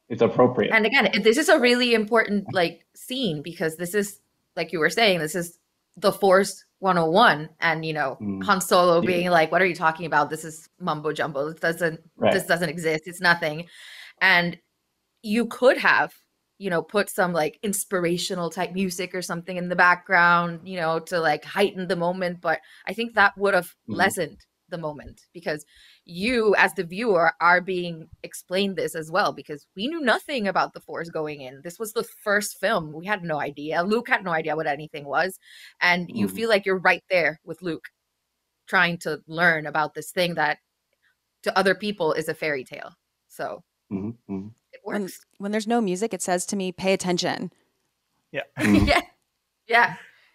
It's appropriate. And again, this is a really important like scene, because this is, like you were saying, this is the Force 101, and Han Solo being like, "What are you talking about? This is mumbo jumbo. This doesn't exist. It's nothing." And you could have, put some like inspirational type music or something in the background, to like heighten the moment. But I think that would have lessened the moment, because you as the viewer are being explained this as well, because we knew nothing about the Force going in. This was the first film. We had no idea. Luke had no idea what anything was. And you feel like you're right there with Luke, trying to learn about this thing that to other people is a fairy tale. So Mm-hmm. It works. When there's no music, it says to me, pay attention. Yeah.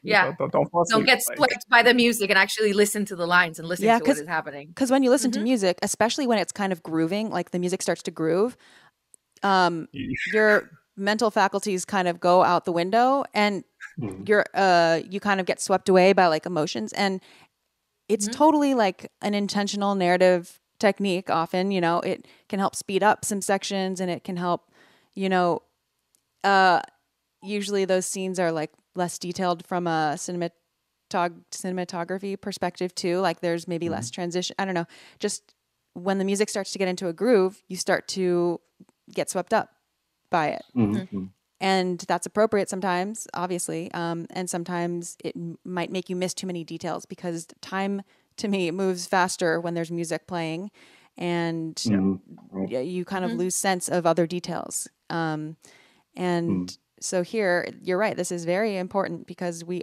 Yeah. Don't fall Don't asleep, get swept by the music and actually listen to the lines and listen to what is happening. Because when you listen to music, especially when it's kind of grooving, like the music starts to groove, your mental faculties kind of go out the window, and you kind of get swept away by like emotions. And it's totally like an intentional narrative technique. Often, it can help speed up some sections, and it can help, usually those scenes are like less detailed from a cinematography perspective too. Like there's maybe less transition. I don't know. Just when the music starts to get into a groove, you start to get swept up by it. And that's appropriate sometimes, obviously. And sometimes it might make you miss too many details, because time to me moves faster when there's music playing, and you kind of lose sense of other details. So here, you're right. This is very important because we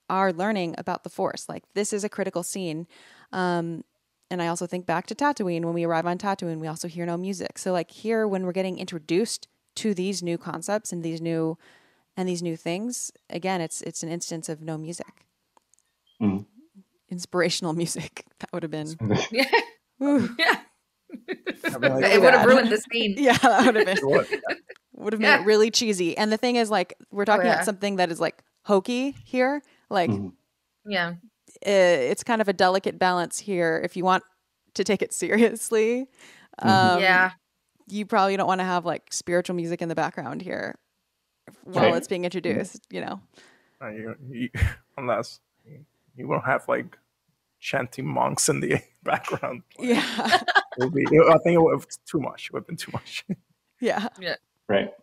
are learning about the Force. Like, this is a critical scene. And I also think back to Tatooine. When we arrive on Tatooine, we also hear no music. So like here, when we're getting introduced to these new concepts and these new things, again, it's an instance of no music. Inspirational music. That would have been. Yeah. Like, it would have ruined the scene. Yeah, that would have been. Would have made it really cheesy. And the thing is, like, we're talking about something that is like hokey here. Like, it's kind of a delicate balance here. If you want to take it seriously, you probably don't want to have like spiritual music in the background here while it's being introduced. Unless you won't have like chanting monks in the background. Yeah, I think it would have too much. It would have been too much. Yeah. Right.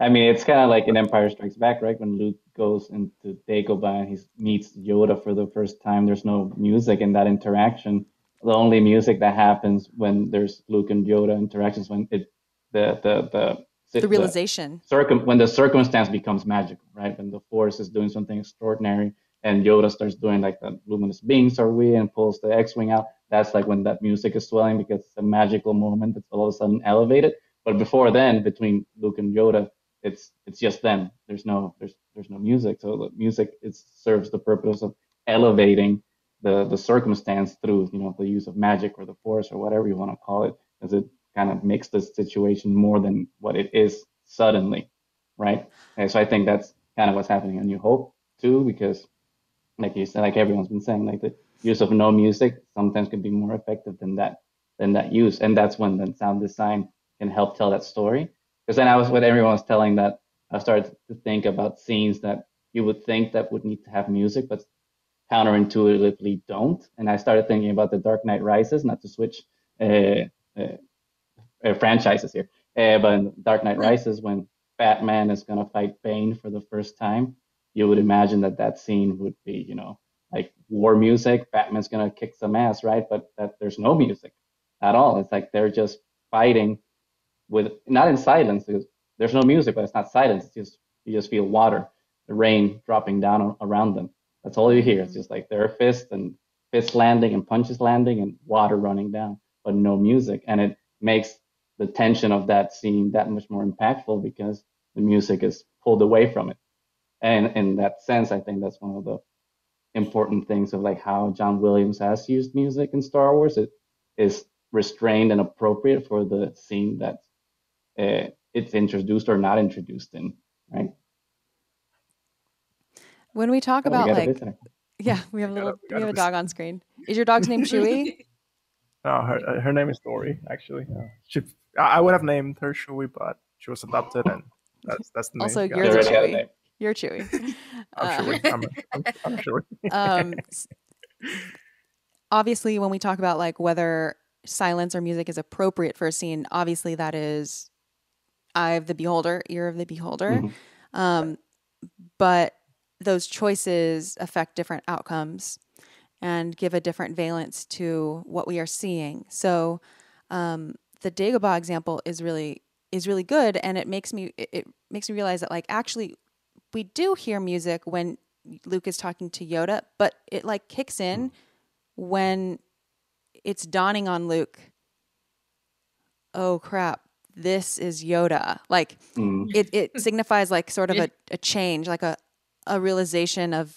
I mean, it's kind of like in Empire Strikes Back, right? When Luke goes into Dagobah and he meets Yoda for the first time, there's no music in that interaction. The only music that happens when there's Luke and Yoda interactions, when the realization, when the circumstance becomes magical, right? When the Force is doing something extraordinary and Yoda starts doing like the luminous beings are we and pulls the X-wing out. That's like when that music is swelling, because it's a magical moment that's all of a sudden elevated. But before then, between Luke and Yoda, it's just them. There's no music. So the music serves the purpose of elevating the circumstance through the use of magic or the Force or whatever you want to call it, because it kind of makes the situation more than what it is suddenly, right? And so I think that's kind of what's happening in New Hope too, because like you said, like everyone's been saying, like the use of no music sometimes can be more effective than that use, and that's when the sound design can help tell that story. Because then when everyone was telling that, I started to think about scenes that you would think that would need to have music, but counterintuitively don't. And I started thinking about The Dark Knight Rises, not to switch franchises here, but in Dark Knight Rises, when Batman is going to fight Bane for the first time, you would imagine that scene would be, like war music. Batman's going to kick some ass, right? But that there's no music at all. It's like they're just fighting with, not in silence, because there's no music, but it's not silence. It's just, you just feel water, the rain dropping down around them. That's all you hear. It's just like their fists landing and punches landing and water running down, but no music. And it makes the tension of that scene that much more impactful because the music is pulled away from it. And in that sense, I think that's one of the important things of like how John Williams has used music in Star Wars. It is restrained and appropriate for the scene that it's introduced or not introduced in, right? When we talk about like, we have a dog on screen. Is your dog's name Chewie? No, her name is Dory, actually. I would have named her Chewie, but she was adopted, and that's the name. Also, you're the Chewie. You're Chewie. I'm Chewie. Obviously, when we talk about like whether silence or music is appropriate for a scene, obviously that is eye of the beholder, ear of the beholder. But those choices affect different outcomes and give a different valence to what we are seeing. So the Dagobah example is really good, and it makes me realize that like actually we do hear music when Luke is talking to Yoda, but it like kicks in when it's dawning on Luke, oh crap, this is Yoda. Like it signifies like sort of a change, like a realization of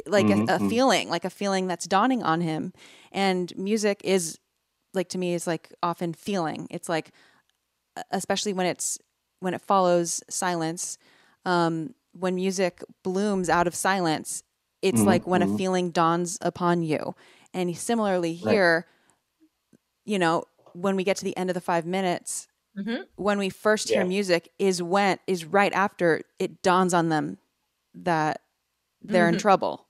like a feeling, like a feeling that's dawning on him. And music is like, to me, is like often feeling. It's like, especially when it follows silence, when music blooms out of silence, it's like when a feeling dawns upon you. And similarly here, you know, when we get to the end of the 5 minutes, when we first hear music is right after it dawns on them that they're in trouble.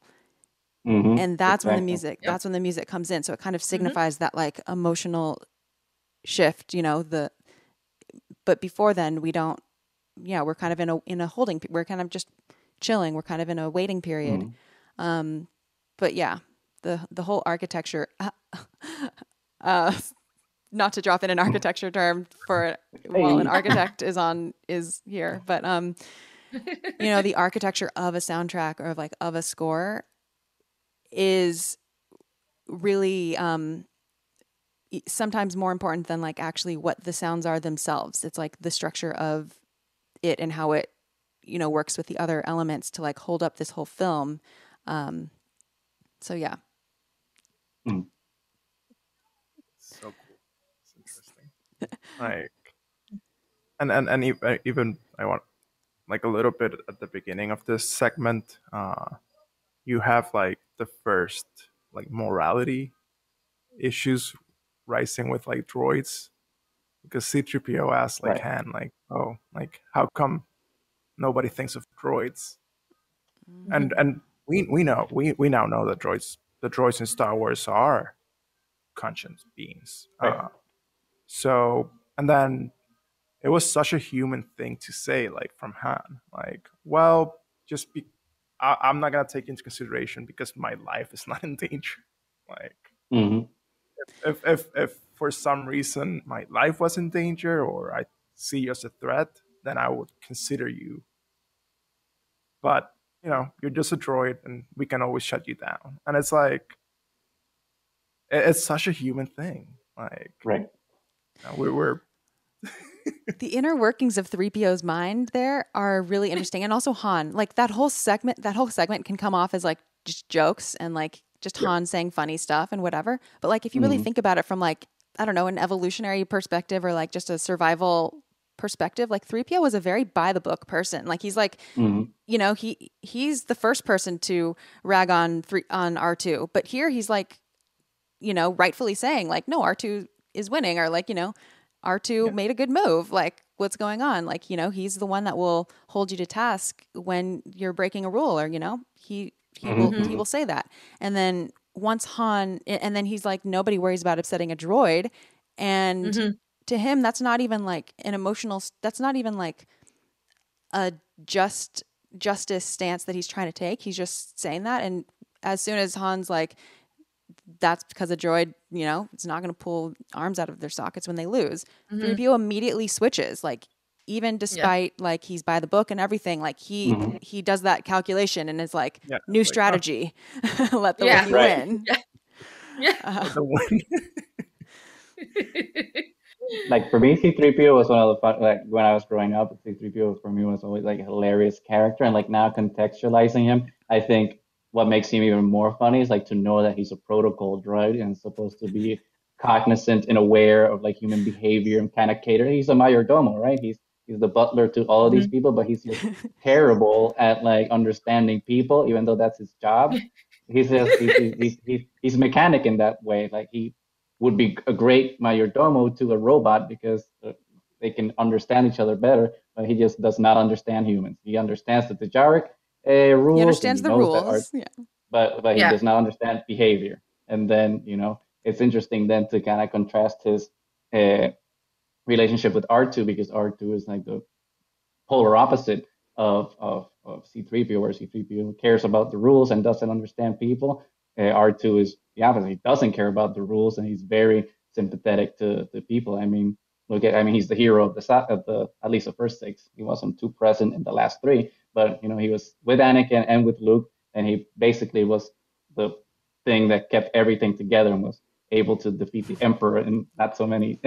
And that's when the music, that's when the music comes in. So it kind of signifies that like emotional shift, you know, but before then we don't, we're kind of in a holding, we're kind of just chilling. We're kind of in a waiting period. But yeah, the whole architecture, not to drop in an architecture term for while an architect is here, but you know, the architecture of a soundtrack or of a score is really sometimes more important than like actually what the sounds are themselves. It's like the structure of it and how it, you know, works with the other elements to like hold up this whole film. So yeah. So cool. It's interesting. Like, and even I want like a little bit at the beginning of this segment, you have like the first like morality issues rising with like droids, because Threepio asks like Han, like, oh, like how come nobody thinks of droids? And we now know that the droids in Star Wars are conscious beings. So, and then it was such a human thing to say, like from Han, like, well, I'm not gonna take into consideration because my life is not in danger. Like, if for some reason my life was in danger or I see you as a threat, then I would consider you. But you know, you're just a droid, and we can always shut you down. And it's like, it's such a human thing. Like, you know, we're the inner workings of Threepio's mind there are really interesting. And also Han, like that whole segment can come off as like just jokes and like just Han saying funny stuff and whatever. But like, if you really think about it from like, I don't know, an evolutionary perspective or like just a survival perspective, like Threepio was a very by the book person. Like he's like, you know, he's the first person to rag on Artoo, but here he's like, you know, rightfully saying like, no, Artoo is winning, or like, you know, Artoo made a good move. Like, what's going on? Like, you know, he's the one that will hold you to task when you're breaking a rule, or, you know, he will say that. And then once Han, and then he's like, nobody worries about upsetting a droid. And to him, that's not even like an emotional, that's not even like a justice stance that he's trying to take. He's just saying that. And as soon as Han's like, that's because a droid, you know, it's not going to pull arms out of their sockets when they lose. Threepio immediately switches, like even despite like he's by the book and everything, like he does that calculation and is like, new strategy, let the wookiee win. Like for me, C-3PO was one of the fun, like when I was growing up, C-3PO for me was always like a hilarious character. And like now contextualizing him, I think what makes him even more funny is like to know that he's a protocol droid and supposed to be cognizant and aware of like human behavior and kind of cater. He's a mayordomo, right? He's the butler to all of these people, but he's just terrible at like understanding people, even though that's his job. He's a mechanic in that way. Like he would be a great mayordomo to a robot because they can understand each other better, but he just does not understand humans. He understands the Dejarik rules. He understands the rules, but he does not understand behavior. And then, you know, it's interesting then to kind of contrast his relationship with Artoo, because Artoo is like the polar opposite of C-3PO, where C-3PO cares about the rules and doesn't understand people. Artoo is the opposite. He doesn't care about the rules, and he's very sympathetic to people. I mean, he's the hero of the at least the first 6. He wasn't too present in the last 3, but you know, he was with Anakin and with Luke, and he basically was the thing that kept everything together and was able to defeat the Emperor in not so many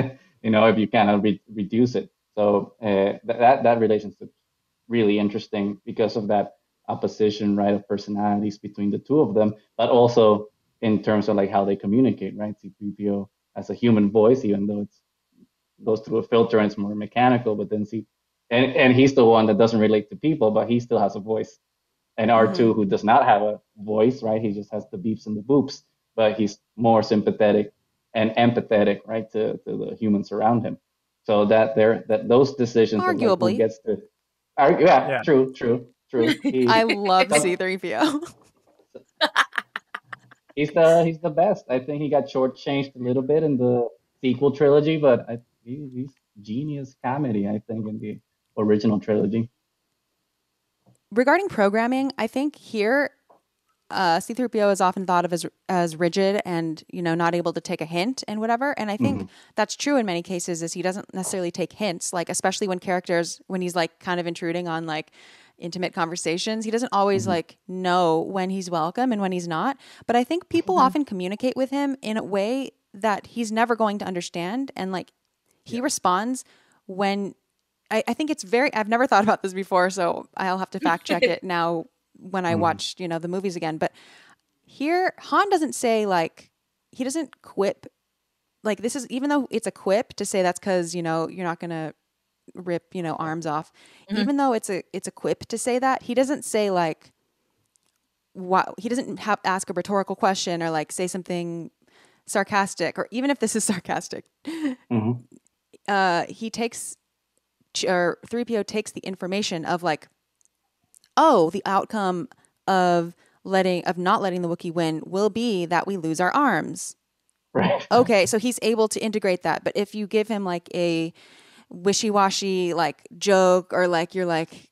if you kind of reduce it. So that relationship really interesting because of that opposition, right, of personalities between the two of them, but also in terms of like how they communicate, right? C-3PO has a human voice, even though it goes through a filter and it's more mechanical, but then and he's the one that doesn't relate to people, but he still has a voice. And R2, who does not have a voice, right? He just has the beeps and the boops, but he's more sympathetic and empathetic, right, to the humans around him. So that those decisions, arguably, of, like, who gets to, true. I love C-3PO. He's the best. I think he got shortchanged a little bit in the sequel trilogy, but he's genius comedy, I think, in the original trilogy. Regarding programming, I think here C-3PO is often thought of as rigid and, not able to take a hint and whatever. And I think that's true in many cases, is he doesn't necessarily take hints, like especially when he's like kind of intruding on like intimate conversations. He doesn't always like know when he's welcome and when he's not. But I think people often communicate with him in a way that he's never going to understand. And like he responds when I think it's I've never thought about this before, so I'll have to fact check it now when I watch, the movies again. But here, Han doesn't say like, he doesn't quip. Like this is, even though it's a quip to say that's because, you're not going to rip, arms off. Even though it's a quip to say that, he doesn't say like, what, he doesn't ask a rhetorical question or like say something sarcastic, or even if this is sarcastic, he takes, or 3PO takes the information of like, oh, the outcome of not letting the Wookiee win will be that we lose our arms. Right. Okay, so he's able to integrate that. But if you give him like a wishy-washy like joke, or like you're like,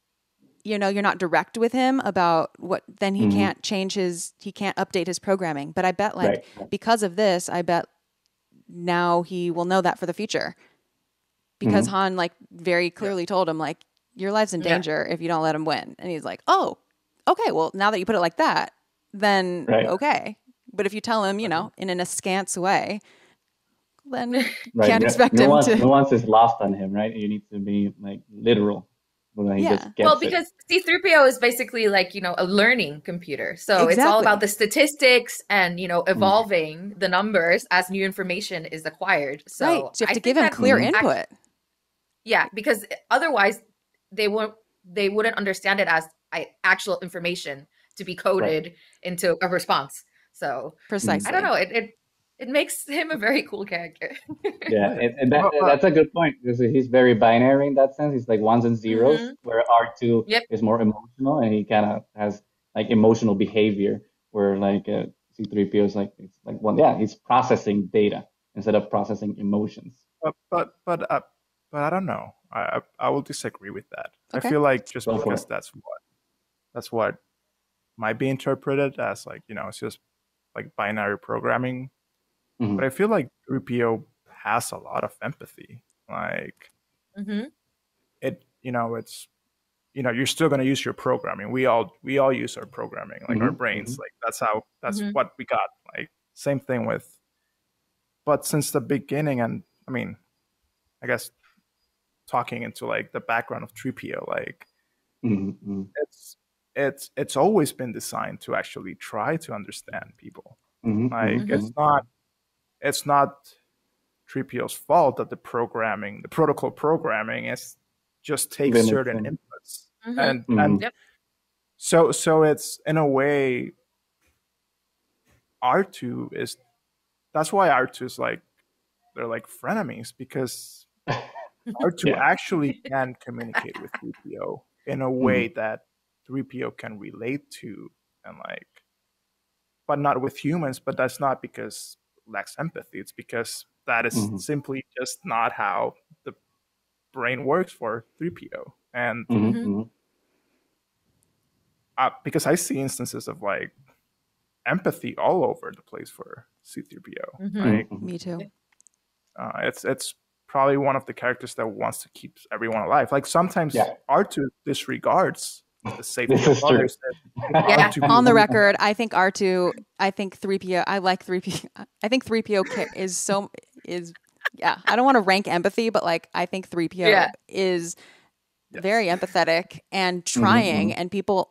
you're not direct with him about what, then he can't he can't update his programming. But I bet like because of this, I bet now he will know that for the future. Because Han like very clearly told him like, your life's in danger if you don't let him win. And he's like, oh, okay, well, now that you put it like that, then okay. But if you tell him, in an askance way, then can't expect him to. Nuance is lost on him, right? You need to be like literal. Because C-3PO is basically like, a learning computer. So it's all about the statistics and, evolving the numbers as new information is acquired. So, so you have to give him clear input. Yeah, because otherwise they wouldn't understand it as actual information to be coded into a response. So precisely, I don't know. It makes him a very cool character. and that's a good point, because he's very binary in that sense. He's like ones and zeros, where R2 is more emotional, and he kind of has like emotional behavior, where like C-3PO is like, it's like he's processing data instead of processing emotions. But I don't know. I will disagree with that. Okay. I feel like just because that's what might be interpreted as like, it's just like binary programming. But I feel like 3PO has a lot of empathy. Like it, it's, you're still going to use your programming. We all use our programming, like our brains. Like that's what we got. Like same thing with, but since the beginning, and I mean, I guess talking into like the background of 3PO, like it's always been designed to actually try to understand people. Like it's not 3PO's fault that the protocol programming is just takes certain inputs. And so it's in a way, R2 is, that's why R2 is like, they're like frenemies, because R2 actually can communicate with 3PO in a way that 3PO can relate to, and like, but not with humans. But that's not because lacks empathy. It's because that is simply just not how the brain works for 3PO. And because I see instances of like empathy all over the place for C-3PO. Like, me too. It's probably one of the characters that wants to keep everyone alive. Like sometimes R2 disregards the safety of others. On the record, I think R2, I think 3PO, I like 3PO. I think 3PO is yeah, I don't want to rank empathy, but like I think 3PO is very empathetic and trying, and people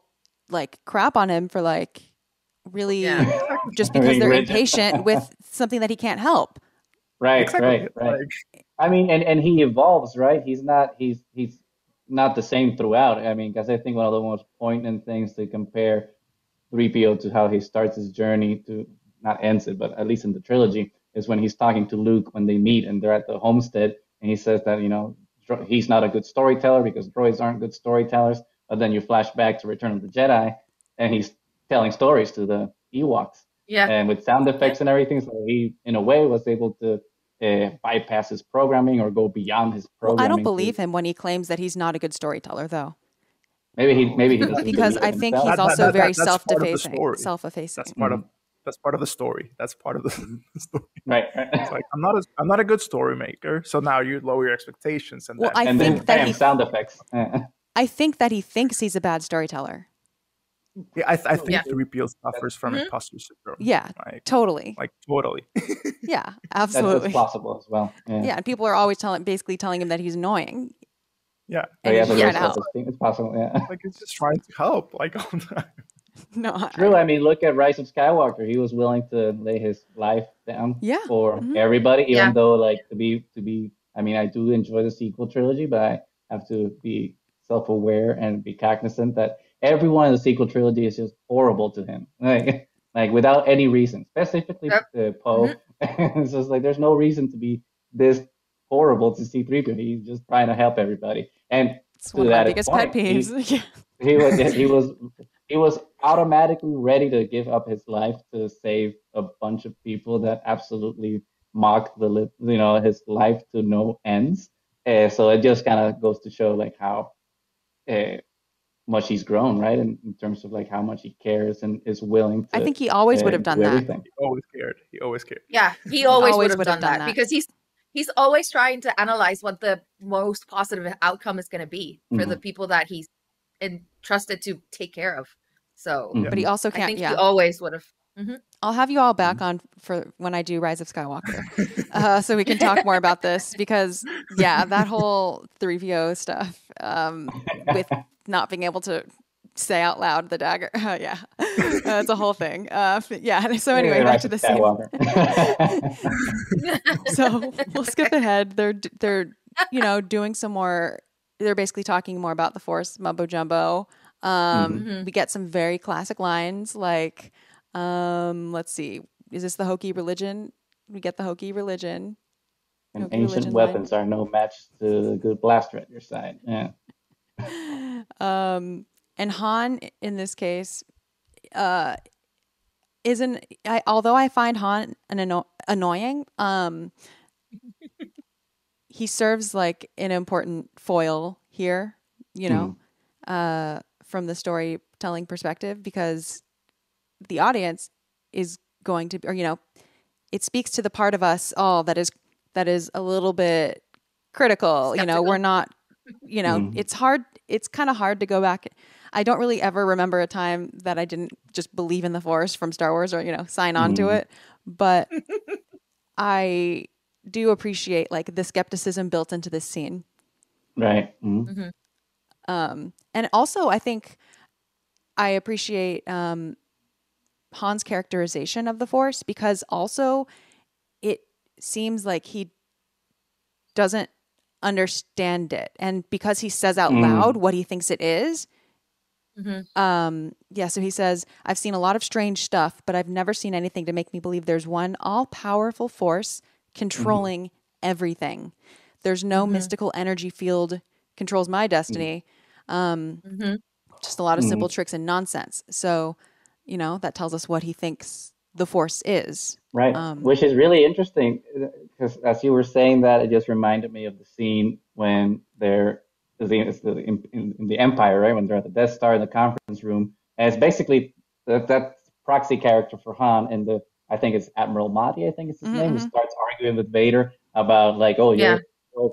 like crap on him for like really just because they're impatient with something that he can't help. Right. I mean, and he evolves, right? He's not the same throughout. I mean, because I think one of the most poignant things to compare 3PO to how he starts his journey to, not ends it, but at least in the trilogy, is when he's talking to Luke when they meet and they're at the homestead, and he says that, you know, he's not a good storyteller because droids aren't good storytellers. But then you flash back to Return of the Jedi, and he's telling stories to the Ewoks. Yeah. And with sound effects and everything, so he, in a way, was able to bypass his programming or go beyond his programming. Well, I don't believe him when he claims that he's not a good storyteller, though. Maybe he doesn't. Because I think he's also very self-effacing. That's part of the story. That's part of the story. Right. It's like I'm not a good story maker, so now you lower your expectations, and then sound effects. I think that he thinks he's a bad storyteller. Yeah, I think 3PO suffers from imposter syndrome. Yeah, totally. Like totally. Yeah, absolutely. That's possible as well. Yeah, and people are always basically telling him that he's annoying. Yeah. And it's possible. Yeah. Like he's just trying to help. Like all the time. No. True. I mean, look at Rise of Skywalker. He was willing to lay his life down for everybody, even though, like, to be. I mean, I do enjoy the sequel trilogy, but I have to be self-aware and be cognizant that everyone in the sequel trilogy is just horrible to him, like without any reason. Specifically, Poe. It's just like there's no reason to be this horrible to C-3PO. He's just trying to help everybody, and it's one of my biggest pet peeves. He was automatically ready to give up his life to save a bunch of people that absolutely mocked his life to no ends. So it just kind of goes to show like how much he's grown, right? In terms of like how much he cares and is willing to. I think he always would have done that. Everything. He always cared. Yeah, he always would have done that because he's always trying to analyze what the most positive outcome is going to be for the people that he's entrusted to take care of. So, but he also can't. I think he always would have. I'll have you all back on for when I do Rise of Skywalker, so we can talk more about this because that whole 3PO stuff with not being able to say out loud the dagger, it's a whole thing. So anyway, back to the scene. So we'll skip ahead. They're doing some more. They're basically talking more about the Force mumbo jumbo. We get some very classic lines like. Let's see. Is this the Hokie religion? We get the Hokie religion. And Hokie ancient religion weapons are no match to a good blaster at your side. Yeah. And Han in this case isn't. Although I find Han annoying, he serves like an important foil here. From the storytelling perspective, because the audience is going to, it speaks to the part of us all that is a little bit critical. Skeptical. We're not, it's hard. It's kind of hard to go back. I don't really ever remember a time that I didn't just believe in the Force from Star Wars or, sign on to it. But I do appreciate like the skepticism built into this scene. Right. And also I think I appreciate, Han's characterization of the Force, because also it seems like he doesn't understand it, and because he says out loud what he thinks it is. So he says, I've seen a lot of strange stuff, but I've never seen anything to make me believe there's one all-powerful force controlling everything. There's no mystical energy field controls my destiny. Just a lot of simple tricks and nonsense. So that tells us what he thinks the Force is. Right. Which is really interesting because as you were saying that, it just reminded me of the scene when they're in the Empire, right? When they're at the Death Star in the conference room. And it's basically that proxy character for Han and I think it's Admiral Mahdi, I think it's his name, who starts arguing with Vader about like, you're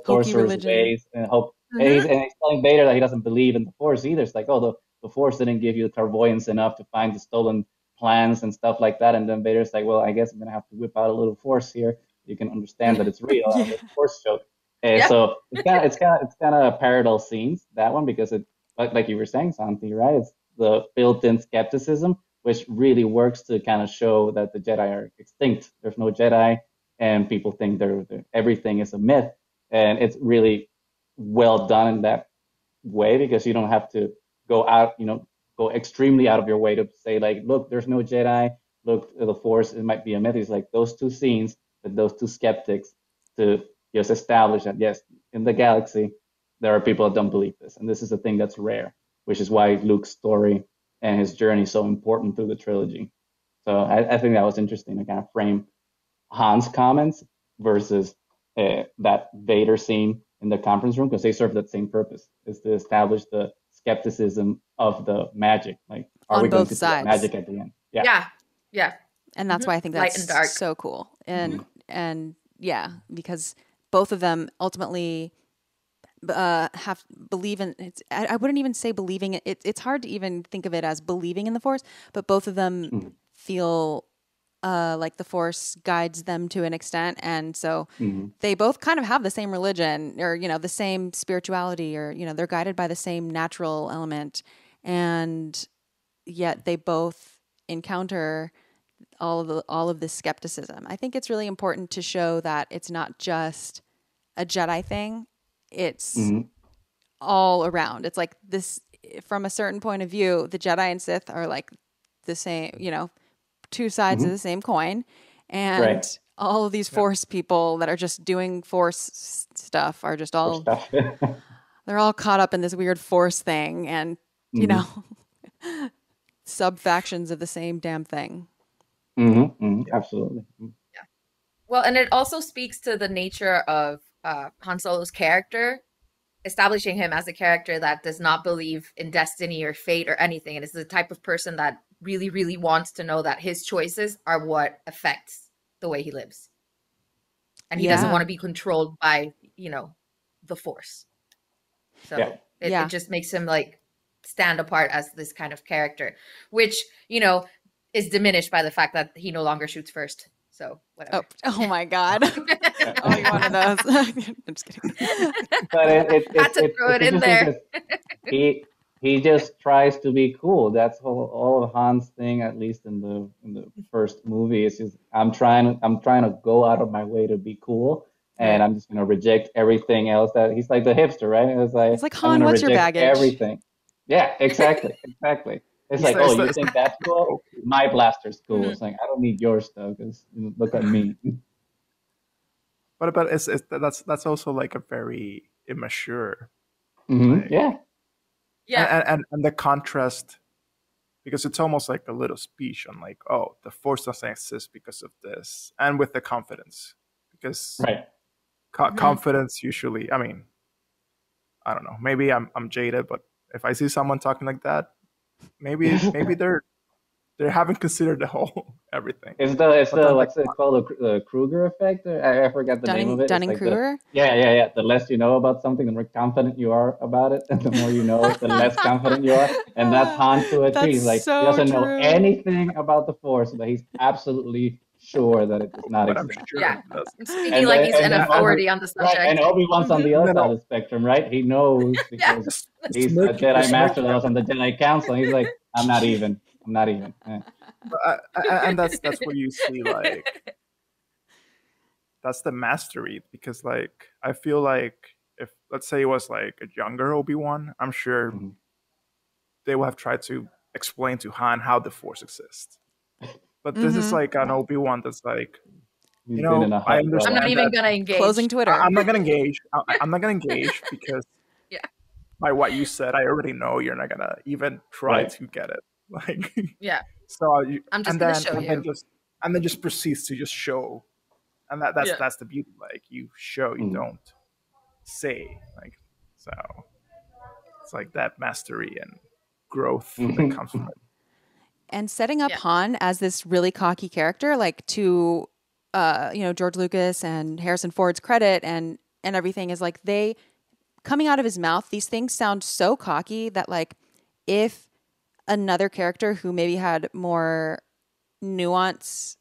Sorcerer's ways and hope. And he's telling Vader that he doesn't believe in the Force either. It's like, the Force didn't give you the clairvoyance enough to find the stolen plans and stuff like that. And then Vader's like, well, I guess I'm going to have to whip out a little Force here. You can understand that it's real. Yeah. The Force choke. So it's kind of parallel scenes, that one, because it, like you were saying, Santi, right? It's the built-in skepticism, which really works to kind of show that the Jedi are extinct. There's no Jedi, and people think everything is a myth. And it's really well done in that way, because you don't have to go extremely out of your way to say, like, look, there's no Jedi. Look, the Force, it might be a myth. It's like those two scenes with those two skeptics to just establish that, yes, in the galaxy, there are people that don't believe this. And this is a thing that's rare, which is why Luke's story and his journey is so important through the trilogy. So I think that was interesting to kind of frame Han's comments versus that Vader scene in the conference room, because they serve that same purpose, is to establish the skepticism of the magic. Like, are On we going both to see sides. magic at the end? Yeah. And that's why I think Light and dark. that's so cool. And yeah, because both of them ultimately believe in it. I wouldn't even say believing it. It's hard to even think of it as believing in the Force, but both of them feel like the Force guides them to an extent. And so they both kind of have the same religion, or, the same spirituality, or, they're guided by the same natural element. And yet they both encounter all of this skepticism. I think it's really important to show that it's not just a Jedi thing. It's all around. It's like this, from a certain point of view, the Jedi and Sith are like the same, two sides of the same coin. And all of these Force people that are just doing Force stuff are just all, they're all caught up in this weird Force thing, and, sub-factions of the same damn thing. Absolutely. Yeah. Well, and it also speaks to the nature of Han Solo's character, establishing him as a character that does not believe in destiny or fate or anything. And is the type of person that really, really wants to know that his choices are what affects the way he lives. And he doesn't want to be controlled by, the Force. So it just makes him like stand apart as this kind of character, which, is diminished by the fact that he no longer shoots first. So whatever. Oh my God. Oh, you're one of those. I'm just kidding. But had to throw it in there. He just tries to be cool. That's all of Han's thing, at least in the first movie. Is just I'm trying to go out of my way to be cool, and I'm just gonna reject everything else. That he's like the hipster, right? It's like Han, what's your baggage? Everything. Yeah, exactly. It's like, oh, you think that's cool? My blaster's cool. It's like, I don't need your stuff, because look at me. But that's also like a very immature. Like, yeah. And the contrast, because it's almost like a little speech on like, oh, the Force doesn't exist because of this, and with the confidence, because confidence usually, I mean, I don't know, maybe I'm jaded, but if I see someone talking like that, maybe they haven't considered the whole everything. It's the what's it called, the Kruger effect? I forgot the name of it. Dunning-Kruger? Yeah. The less you know about something, the more confident you are about it, and the more you know, the less confident you are. And that's Han to a T. He's like, he doesn't know anything about the Force, but he's absolutely sure that it does not exist. Speaking like he's an authority on the subject. Right, and Obi-Wan's on the other side of the spectrum, right? He knows because he's a Jedi Master that was on the Jedi Council. He's like, I'm not even. And that's where you see, like, that's the mastery, because like I feel like if, let's say, it was like a younger Obi-Wan, I'm sure they would have tried to explain to Han how the Force exists. But this is like an Obi-Wan that's like, I understand. I'm not even gonna engage. Closing Twitter. I'm not gonna engage. I'm not gonna engage because by what you said, I already know you're not gonna even try to get it. Like, so I'm just gonna show you, and then just proceeds to just show, and that's the beauty. Like, you show, you don't say. Like, so it's like that mastery and growth that comes from it. And setting up Han as this really cocky character, like, to George Lucas and Harrison Ford's credit and everything, is like, they, coming out of his mouth, these things sound so cocky that, like, if another character who maybe had more nuance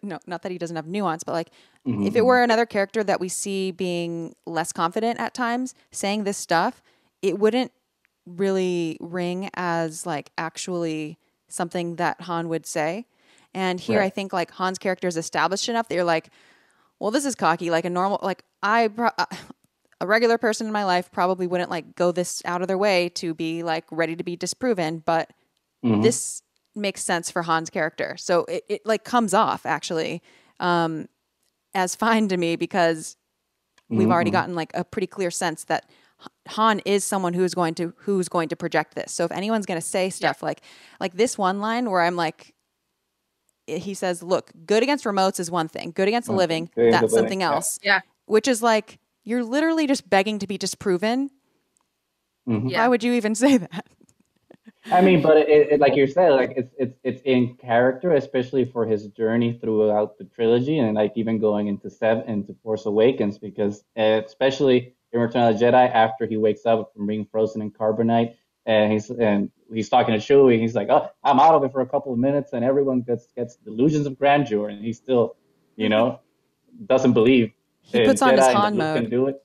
no, not that he doesn't have nuance, but like if it were another character that we see being less confident at times, saying this stuff, it wouldn't really ring as like actually something that Han would say. And here I think like Han's character is established enough that you're like, well, this is cocky. Like a normal, like a regular person in my life probably wouldn't like go this out of their way to be like ready to be disproven, but this makes sense for Han's character. So it like comes off actually as fine to me because we've already gotten like a pretty clear sense that Han is someone who's going to project this. So if anyone's going to say stuff like this one line where I'm like, he says, look, good against remotes is one thing. Good against the living, that's something else. Yeah. Which is like, you're literally just begging to be disproven. Why would you even say that? I mean, but it like you're saying, like it's in character, especially for his journey throughout the trilogy, and like even going into Force Awakens, because especially in Return of the Jedi, after he wakes up from being frozen in carbonite, and he's talking to Chewie, he's like, "Oh, I'm out of it for a couple of minutes," and everyone gets delusions of grandeur, and he still, doesn't believe. He puts on his Han mode. Can do it.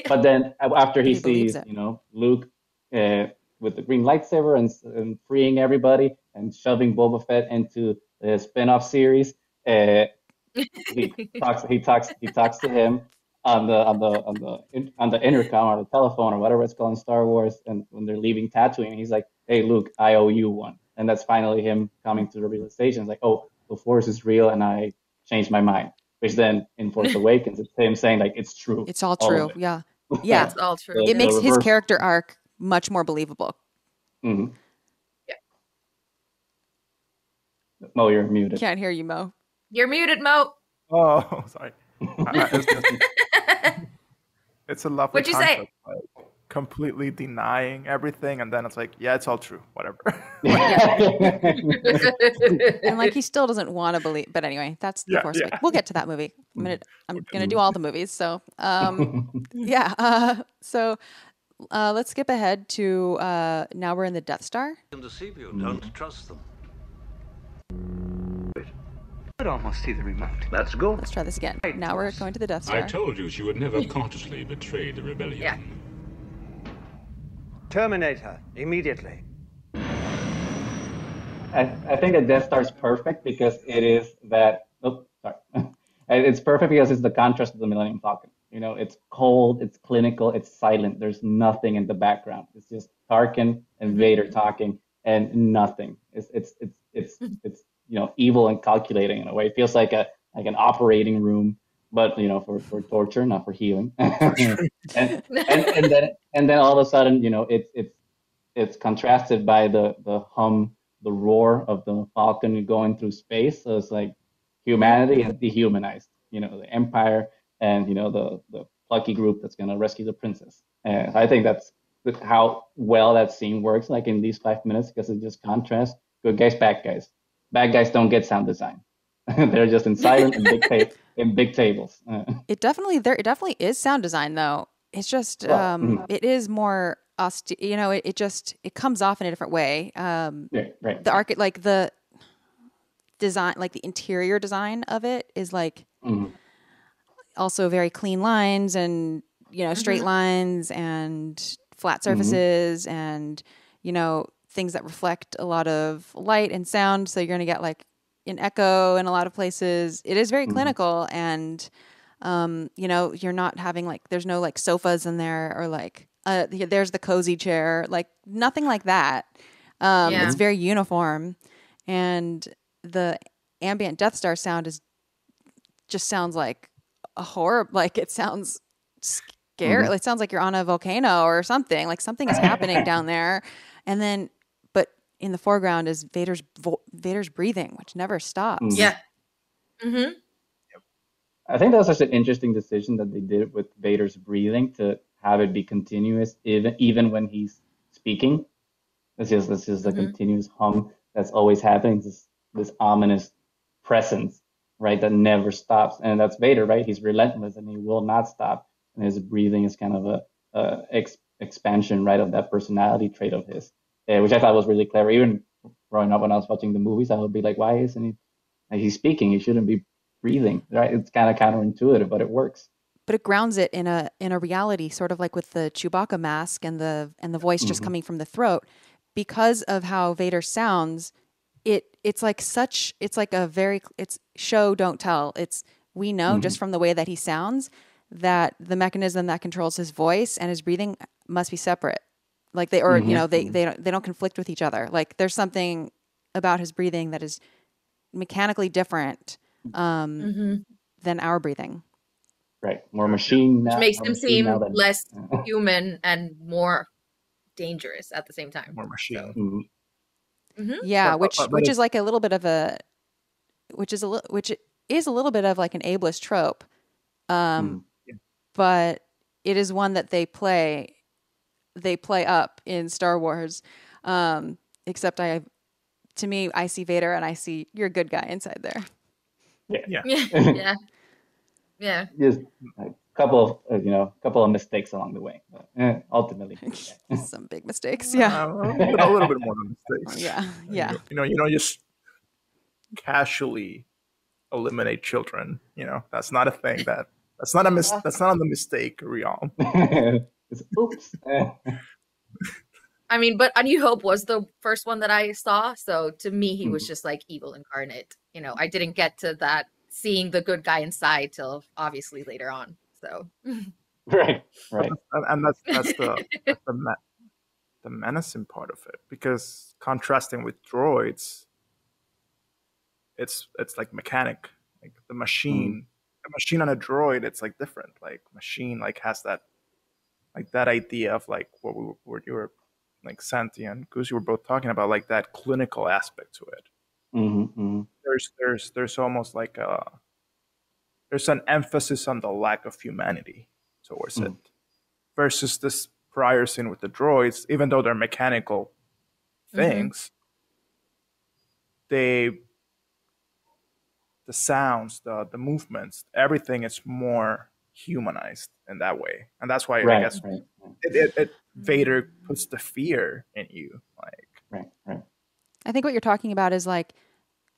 But then after he sees, Luke with the green lightsaber and freeing everybody and shoving Boba Fett into the spin-off series, he talks to him on the intercom or the telephone or whatever it's called in Star Wars, and when they're leaving Tatooine, he's like, "Hey, Luke, I owe you one." And that's finally him coming to the realization, like, "Oh, the Force is real, and I changed my mind." Which then in Force Awakens, it's him saying like, "It's true. It's all true." Yeah. It's all true. It makes his character arc much more believable. Yeah. Mo, you're muted. Can't hear you, Mo. You're muted, Mo. Oh, sorry. It's a lovely What'd you concept, say? like, completely denying everything, and then it's like, yeah, it's all true, whatever. And like he still doesn't want to believe, but anyway, that's the Force Awakens. We'll get to that movie. I'm gonna do all the movies. So so let's skip ahead to now we're in the Death Star. Deceive you. Don't trust them. I could almost see the remote. Let's go. Let's try this again. Now we're going to the Death Star. I told you she would never consciously betray the rebellion. Yeah. Terminate her immediately. I think the Death Star is perfect because it is that. Oh, sorry. It's perfect because it's the contrast of the Millennium Falcon. It's cold, it's clinical, it's silent. There's nothing in the background. It's just Tarkin and Vader talking, and nothing. It's evil and calculating in a way. It feels like an operating room, but for torture, not for healing. and then all of a sudden, it's contrasted by the hum, the roar of the Falcon going through space. So it's like humanity is dehumanized. The Empire and the plucky group that's gonna rescue the princess. And I think that's how well that scene works. Like in these 5 minutes, because it just contrasts good guys, bad guys. Bad guys don't get sound design. They're just in silent and big tables. It definitely is sound design though. It's just it is more it comes off in a different way. Right. The like the design, like the interior design of it is like also very clean lines and straight lines and flat surfaces and things that reflect a lot of light and sound. So you're going to get like an echo in a lot of places. It is very clinical, and you're not having like, there's no like sofas in there or like there's the cozy chair, like nothing like that. It's very uniform, and the ambient Death Star sound just sounds like a horror. Like it sounds scary. It sounds like you're on a volcano or something. Like something is happening down there, and then. In the foreground is Vader's breathing, which never stops. Yeah. I think that was such an interesting decision that they did with Vader's breathing to have it be continuous, even when he's speaking. It's just a continuous hum that's always happening. This ominous presence, right, that never stops. And that's Vader, right? He's relentless and he will not stop. And his breathing is kind of a expansion, right, of that personality trait of his. Which I thought was really clever. Even growing up when I was watching the movies, I would be like, why isn't he Like, he's speaking, he shouldn't be breathing, right? It's kind of counterintuitive, but it works. But it grounds it in a reality, sort of like with the Chewbacca mask and the voice just coming from the throat. Because of how Vader sounds, it's like it's show don't tell. We know just from the way that he sounds that the mechanism that controls his voice and his breathing must be separate. Like they don't conflict with each other. Like there's something about his breathing that is mechanically different than our breathing. Right, more machine now. Which makes him seem less human and more dangerous at the same time. More machine. So. Yeah, which is like a little bit of which is a little bit of like an ableist trope, but it is one that they play up in Star Wars. Except to me, I see Vader and I see you're a good guy inside there. Yeah. Just a couple of mistakes along the way, but ultimately, some big mistakes. Yeah, a little bit more than mistakes. Yeah. Just casually eliminate children. That's not a thing. That's not on the mistake realm. Oops. I mean, but A New Hope was the first one that I saw, so to me, he was just like evil incarnate. I didn't get to that seeing the good guy inside till obviously later on. So right, and that's the menacing part of it, because contrasting with droids, it's like mechanic, like the machine on a droid. It's like different. Like machine like has that idea of like what you were like Santi and Goose, you were both talking about, like that clinical aspect to it. There's almost like there's an emphasis on the lack of humanity towards it, versus this prior scene with the droids. Even though they're mechanical things, the sounds, the movements, everything is more humanized in that way, and that's why I guess Vader puts the fear in you. Like right. I think what you're talking about is like,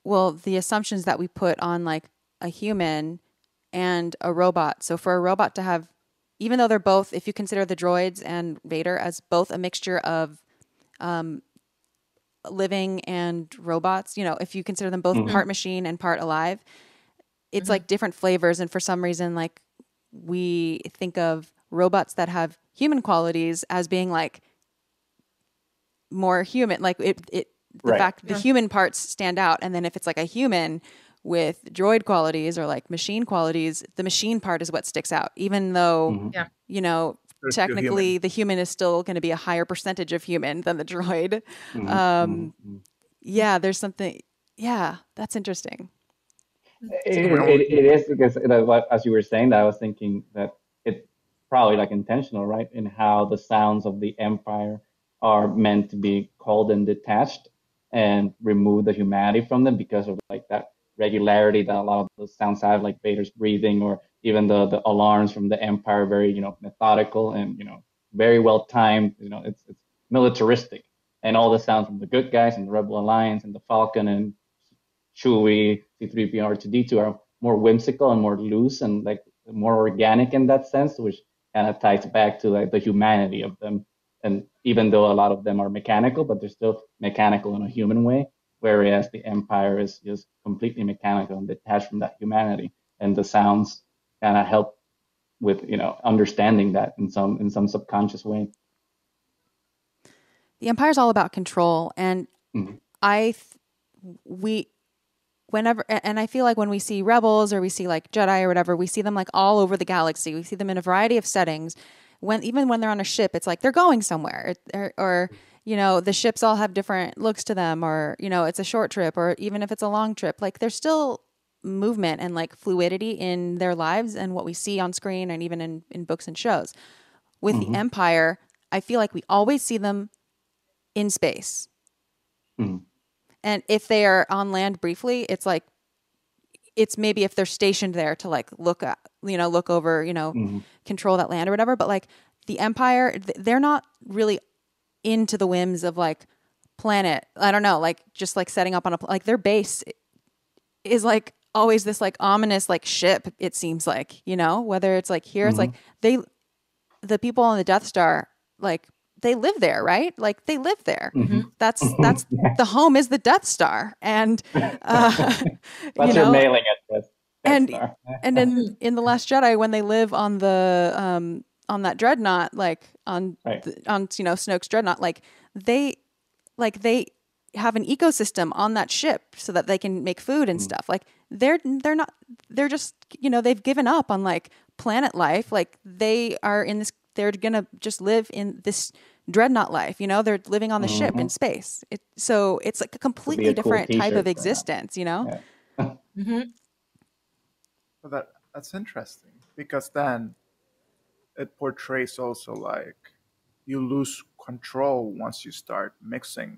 well, the assumptions that we put on like a human and a robot. So for a robot to have, even though they're both, if you consider the droids and Vader as both a mixture of living and robots, if you consider them both part machine and part alive, it's like different flavors. And for some reason, like we think of robots that have human qualities as being like more human, like the fact the human parts stand out. And then if it's like a human with droid qualities or like machine qualities, the machine part is what sticks out, even though, technically the human is still going to be a higher percentage of human than the droid. Yeah, there's something. Yeah, that's interesting. It is, because as you were saying that, I was thinking that it's probably like intentional, right? In how the sounds of the Empire are meant to be cold and detached and remove the humanity from them because of like that regularity that a lot of the sounds have, like Vader's breathing, or even the alarms from the Empire, very methodical and very well timed. It's militaristic, and all the sounds from the good guys and the Rebel Alliance and the Falcon and Chewie, C-3PO, R2-D2 are more whimsical and more loose and like more organic in that sense, which kind of ties back to like the humanity of them. And even though a lot of them are mechanical, but they're still mechanical in a human way, whereas the Empire is just completely mechanical and detached from that humanity. And the sounds kind of help with understanding that in some subconscious way. The Empire is all about control, and I feel like when we see rebels or we see like Jedi or whatever, we see them like all over the galaxy. We see them in a variety of settings. Even when they're on a ship, it's like they're going somewhere, or the ships all have different looks to them, or it's a short trip, or even if it's a long trip, like there's still movement and like fluidity in their lives and what we see on screen and even in books and shows. With the Empire, I feel like we always see them in space. And if they are on land briefly, it's like, it's maybe if they're stationed there to like look over, control that land or whatever. But like the Empire, they're not really into the whims of like planet. I don't know, like just like setting up on like their base is like always this like ominous like ship, it seems like, you know, whether it's like here, it's like the people on the Death Star, like they live there, right? Like they live there. That's the home is the Death Star. And That's you know, your mailing address. And then in The Last Jedi, when they live on the on that dreadnought, like on you know, Snoke's dreadnought, like they have an ecosystem on that ship so that they can make food and stuff. Like they're just, you know, they've given up on like planet life. Like they are in this, they're gonna just live in this dreadnought life, you know, they're living on the ship in space. So it's like a completely different type of existence, you know? Yeah. Well, that's interesting, because then it portrays also like you lose control once you start mixing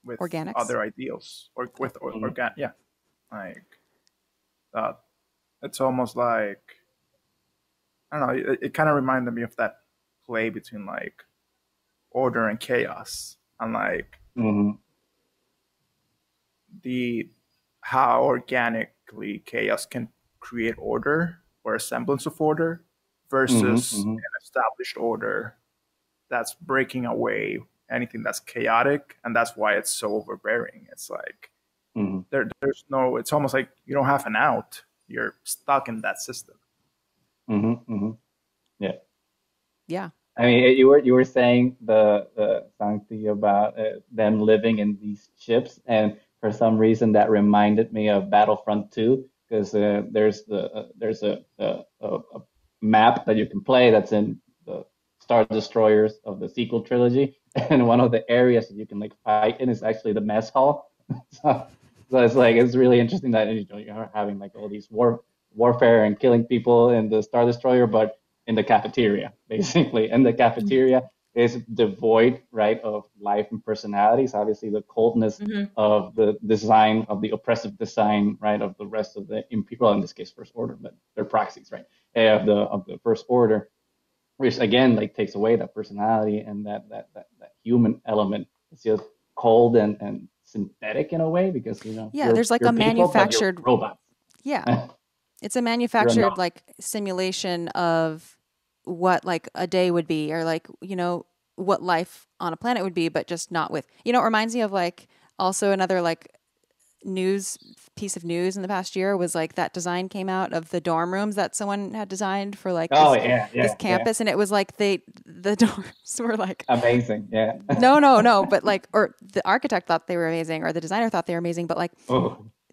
with organics, other ideals, or with yeah, like that. It's almost like, I don't know, it kind of reminded me of that play between like order and chaos, and like how organically chaos can create order or a semblance of order versus an established order that's breaking away anything that's chaotic, and that's why it's so overbearing. It's like there's no, it's almost like you don't have an out, you're stuck in that system. Yeah. I mean, you were saying the something about them living in these ships, and for some reason that reminded me of Battlefront 2, because there's a map that you can play that's in the Star Destroyers of the sequel trilogy, and one of the areas that you can like fight in is actually the mess hall. so it's like, it's really interesting that, you know, you're having like all these warfare and killing people in the Star Destroyer, but in the cafeteria, basically. And the cafeteria is devoid, right, of life and personalities. Obviously, the coldness of the design, of the oppressive design, right, of the rest of the Imperial, in this case, First Order, but they're proxies, right, of the First Order, which again, like, takes away that personality and that human element. It's just cold and synthetic in a way, because, you know, there's like a manufactured robot. Yeah. It's a manufactured like simulation of what like a day would be, or like, you know, what life on a planet would be, but just not with, you know, it reminds me of like also another like piece of news in the past year was like that design came out of the dorm rooms that someone had designed for like this campus. And it was like the dorms were like amazing. Yeah. No. But like, or the architect thought they were amazing, or the designer thought they were amazing, but like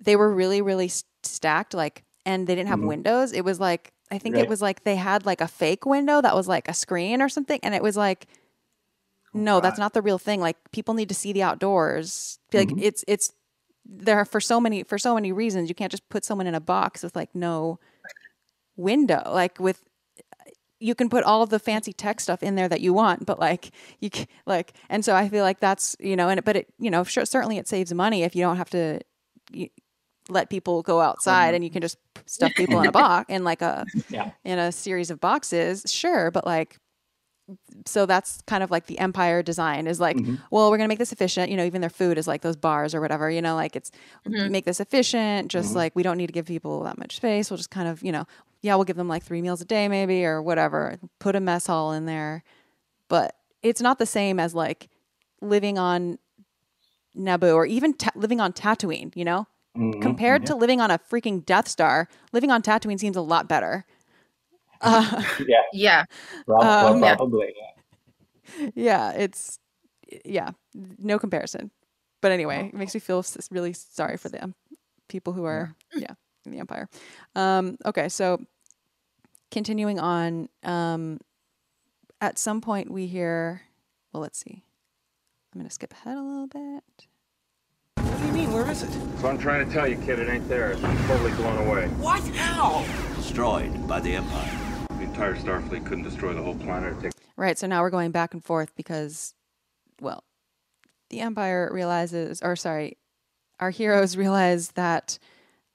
they were really, really stacked, like, and they didn't have windows. It was like, I think it was like they had like a fake window that was like a screen or something. And it was like, no, that's not the real thing. Like, people need to see the outdoors. Like it's there for so many reasons. You can't just put someone in a box with like no window. Like you can put all of the fancy tech stuff in there that you want, but like you can, like, and so I feel like that's, you know, but it, you know, certainly it saves money if you don't have to let people go outside and you can just stuff people in a box, in like in a series of boxes. Sure. But like, so that's kind of like the Empire design is like, well, we're going to make this efficient. You know, even their food is like those bars or whatever, you know, like it's make this efficient. Just like, we don't need to give people that much space. We'll just kind of, you know, we'll give them like 3 meals a day maybe, or whatever, put a mess hall in there. But it's not the same as like living on Naboo, or even living on Tatooine, you know, compared to living on a freaking Death Star. Living on Tatooine seems a lot better. Probably. It's no comparison. But anyway, it makes me feel really sorry for the people who are in the Empire. Okay, so continuing on, at some point we hear, well, let's see, I'm gonna skip ahead a little bit. What do you mean? Where is it? So I'm trying to tell you, kid, it ain't there. I'm totally blown away. What? How? Destroyed by the Empire. The entire Starfleet couldn't destroy the whole planet. Right, so now we're going back and forth because, well, the Empire realizes, or sorry, our heroes realize that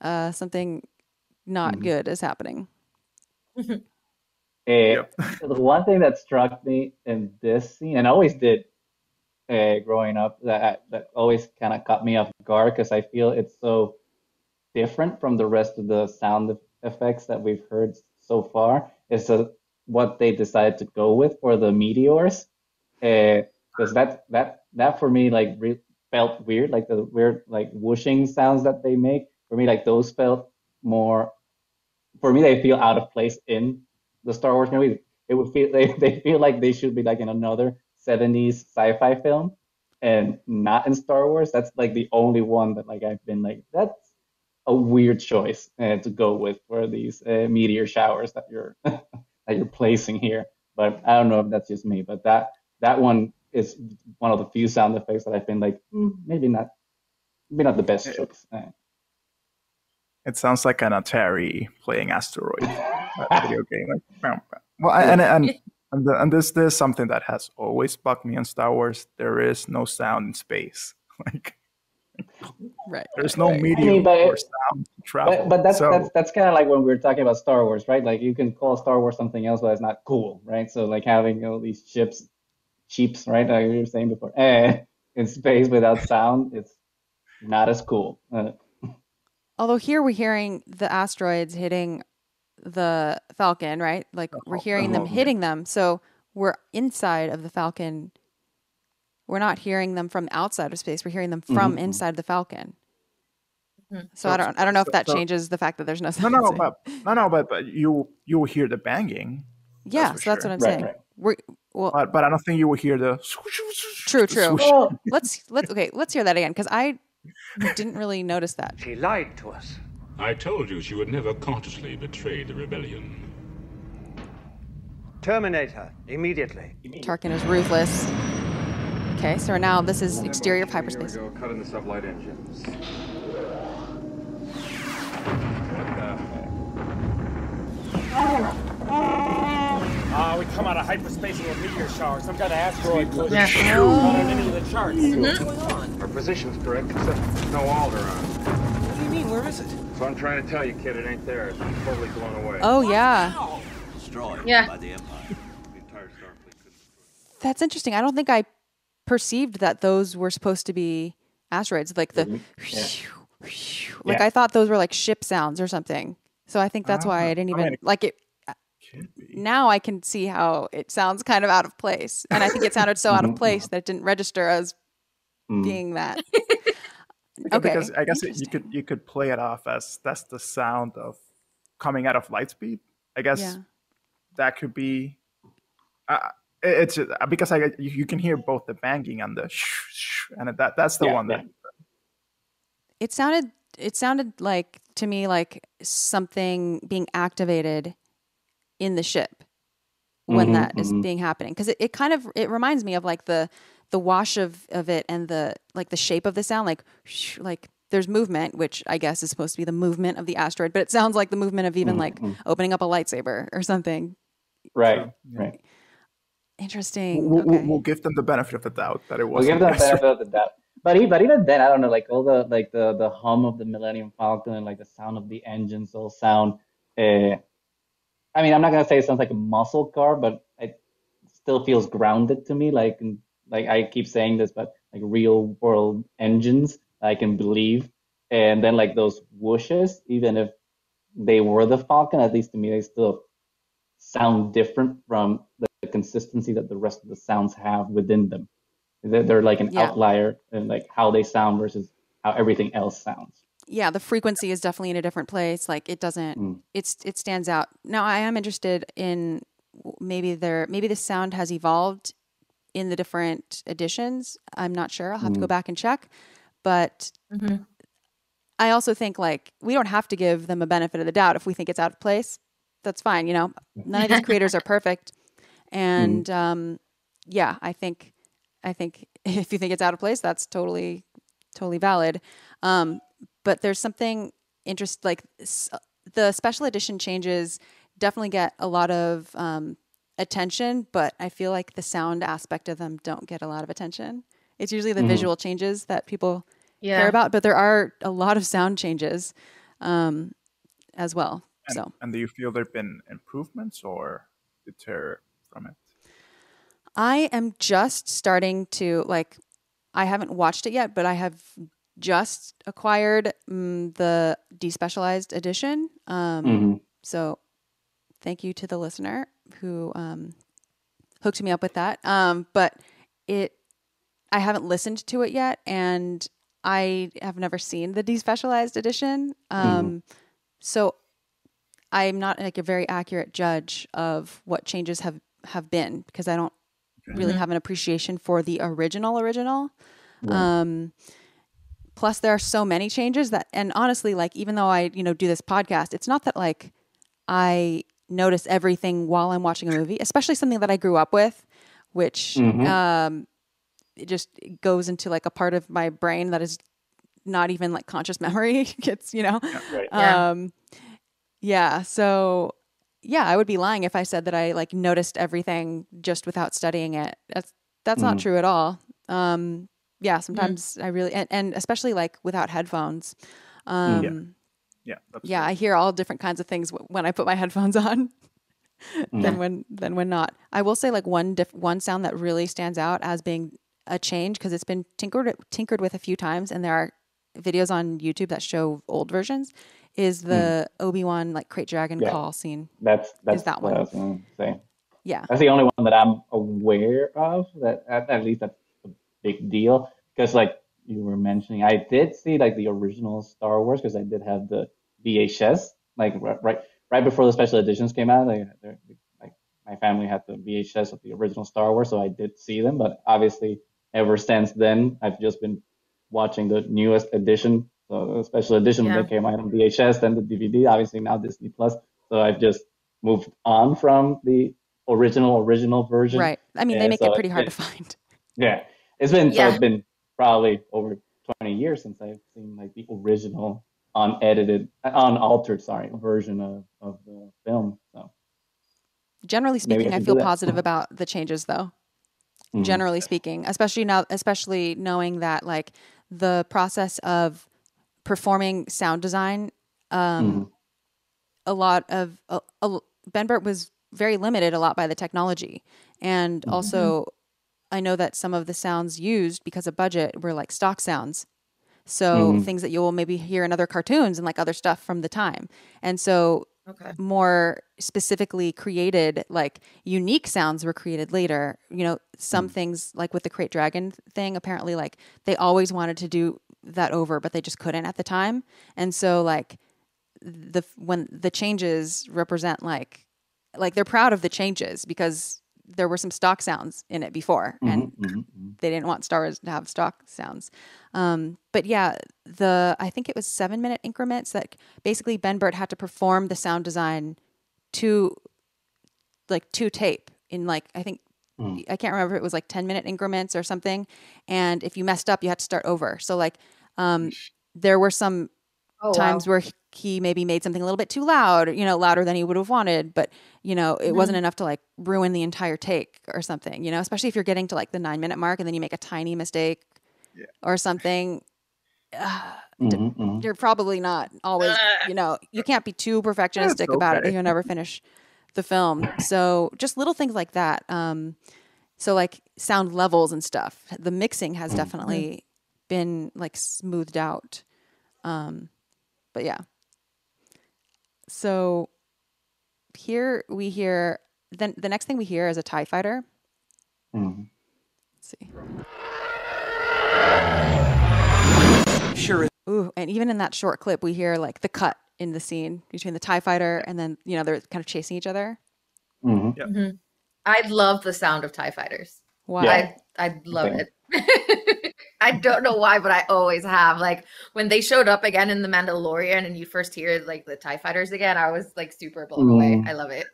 something not good is happening. The one thing that struck me in this scene, and always did growing up, that always kind of caught me off guard, because I feel it's so different from the rest of the sound effects that we've heard so far is what they decided to go with for the meteors. Because that for me like felt weird, like the weird like whooshing sounds that they make. For me, like those felt more. For me, they feel out of place in the Star Wars movies. It would feel they feel like they should be like in another 70s sci-fi film and not in Star Wars. That's like the only one that like I've been like, that's a weird choice to go with for these meteor showers that you're that you're placing here. But I don't know if that's just me, but that one is one of the few sound effects that I've been like, maybe not the best choice. It sounds like an Atari playing Asteroid video game. Like, well, and this is something that has always bugged me in Star Wars. There is no sound in space. Like, right. There's no medium for sound to travel. But that's kind of like when we were talking about Star Wars, right? Like you can call Star Wars something else, but it's not cool, right? So like having all these cheaps, right? Like you were saying before, in space without sound, it's not as cool. Although here we're hearing the asteroids hitting the Falcon, right? Like we're hearing them hitting them. So we're inside of the Falcon. We're not hearing them from outside of space. We're hearing them from inside the Falcon. So I don't know if that changes the fact that there's no sound. But you will hear the banging. Yeah, so that's what I'm saying. Right. But I don't think you will hear the. True. Well, let's hear that again because I didn't really notice that. She lied to us. I told you she would never consciously betray the rebellion. Terminate her immediately. Tarkin is ruthless. Okay, so now this is exterior of hyperspace. Here we go. Cut in the sublight engines. We come out of hyperspace in a meteor shower. Some kind of asteroid close on any of the charts. What's going on? Our position's correct, except there's no Alder on. What do you mean? Where is it? So I'm trying to tell you, kid, it ain't there. It's totally blown away. Oh, yeah. Destroyed by the Empire. The entire Starfleet couldn't destroy it. That's interesting. I don't think I perceived that those were supposed to be asteroids. Like the... Like I thought those were like ship sounds or something. So I think that's why I didn't even... like it... Now I can see how it sounds kind of out of place. And I think it sounded so out of place that it didn't register as being that. Okay. Because I guess you could play it off as that's the sound of coming out of Lightspeed. I guess that could be. It's because you can hear both the banging and the and that's the one that. It sounded like to me like something being activated in the ship when that is being happening, because it kind of reminds me of like the wash of it and the like the shape of the sound, like there's movement, which I guess is supposed to be the movement of the asteroid, but it sounds like the movement of even like opening up a lightsaber or something. Right. Interesting. We'll give them the benefit of the doubt that it was. We'll give them the benefit of the doubt. But even then, I don't know, like all the hum of the Millennium Falcon and like the sound of the engines all sound. I mean, I'm not gonna say it sounds like a muscle car, but it still feels grounded to me. Like I keep saying this, but like real world engines I can believe. And then like those whooshes, even if they were the Falcon, at least to me, they still sound different from the consistency that the rest of the sounds have within them. They're like an outlier in like how they sound versus how everything else sounds. Yeah, the frequency is definitely in a different place. Like it doesn't, it stands out. Now I am interested in maybe the sound has evolved in the different editions. I'm not sure. I'll have to go back and check. But I also think like we don't have to give them a benefit of the doubt if we think it's out of place. That's fine. You know, none of these creators are perfect. And I think if you think it's out of place, that's totally valid. But there's something interesting, like the special edition changes definitely get a lot of attention, but I feel like the sound aspect of them don't get a lot of attention. It's usually the visual changes that people care about, but there are a lot of sound changes as well. And do you feel there have been improvements or deter from it? I am just starting to, like, I haven't watched it yet, but I have just acquired the despecialized edition. So thank you to the listener who hooked me up with that. But I haven't listened to it yet, and I have never seen the despecialized edition. So I'm not like a very accurate judge of what changes have been, because I don't really have an appreciation for the original. Right. Plus there are so many changes that, and honestly, like, even though I, do this podcast, it's not that like I notice everything while I'm watching a movie, especially something that I grew up with, which, it just goes into like a part of my brain that is not even like conscious memory. It's, So yeah, I would be lying if I said that I like noticed everything just without studying it. That's not true at all. Sometimes I really, and especially like without headphones. I hear all different kinds of things when I put my headphones on than when not. I will say like one sound that really stands out as being a change, because it's been tinkered with a few times, and there are videos on YouTube that show old versions, is the Obi-Wan like crate dragon call scene. That's that what one. I was going to say. Yeah. That's the only one that I'm aware of, that at least that's a big deal, because like you were mentioning, I did see like the original Star Wars, because I did have the VHS like right before the special editions came out. Like my family had the VHS of the original Star Wars, so I did see them. But obviously, ever since then, I've just been watching the newest edition, the special edition that came out on VHS, then the DVD, obviously now Disney Plus. So I've just moved on from the original version. Right. I mean, they make it pretty hard to find. Yeah. It's been probably over 20 years since I've seen like the original unaltered version of the film. So generally speaking, I feel positive about the changes though. Generally speaking, especially knowing that like the process of performing sound design, a lot of Ben Burtt was very limited a lot by the technology, and also I know that some of the sounds used because of budget were like stock sounds, so things that you will maybe hear in other cartoons and like other stuff from the time, and so more specifically created, like unique sounds were created later. Some things like with the crate dragon thing, apparently like they always wanted to do that over, but they just couldn't at the time. And so like when the changes represent like they're proud of the changes because there were some stock sounds in it before, and they didn't want Star Wars to have stock sounds. But yeah, I think it was 7-minute increments that basically Ben Burtt had to perform the sound design to tape in like, I think, I can't remember if it was like 10-minute increments or something. And if you messed up, you had to start over. So like, there were some times where he maybe made something a little bit too loud, louder than he would have wanted, but it wasn't enough to like ruin the entire take or something, especially if you're getting to like the 9-minute mark and then you make a tiny mistake or something. You're probably not always, you can't be too perfectionistic about it, or you'll never finish the film. So just little things like that. So like sound levels and stuff, the mixing has definitely been like smoothed out. But yeah. So here we hear, then the next thing we hear is a TIE fighter. Let's see. Sure. Ooh, and even in that short clip, we hear like the cut in the scene between the TIE fighter and then, they're kind of chasing each other. I love the sound of TIE fighters. Wow. Yeah. I love it. I don't know why, but I always have. Like when they showed up again in The Mandalorian and you first hear like the TIE fighters again, I was like super blown away. I love it.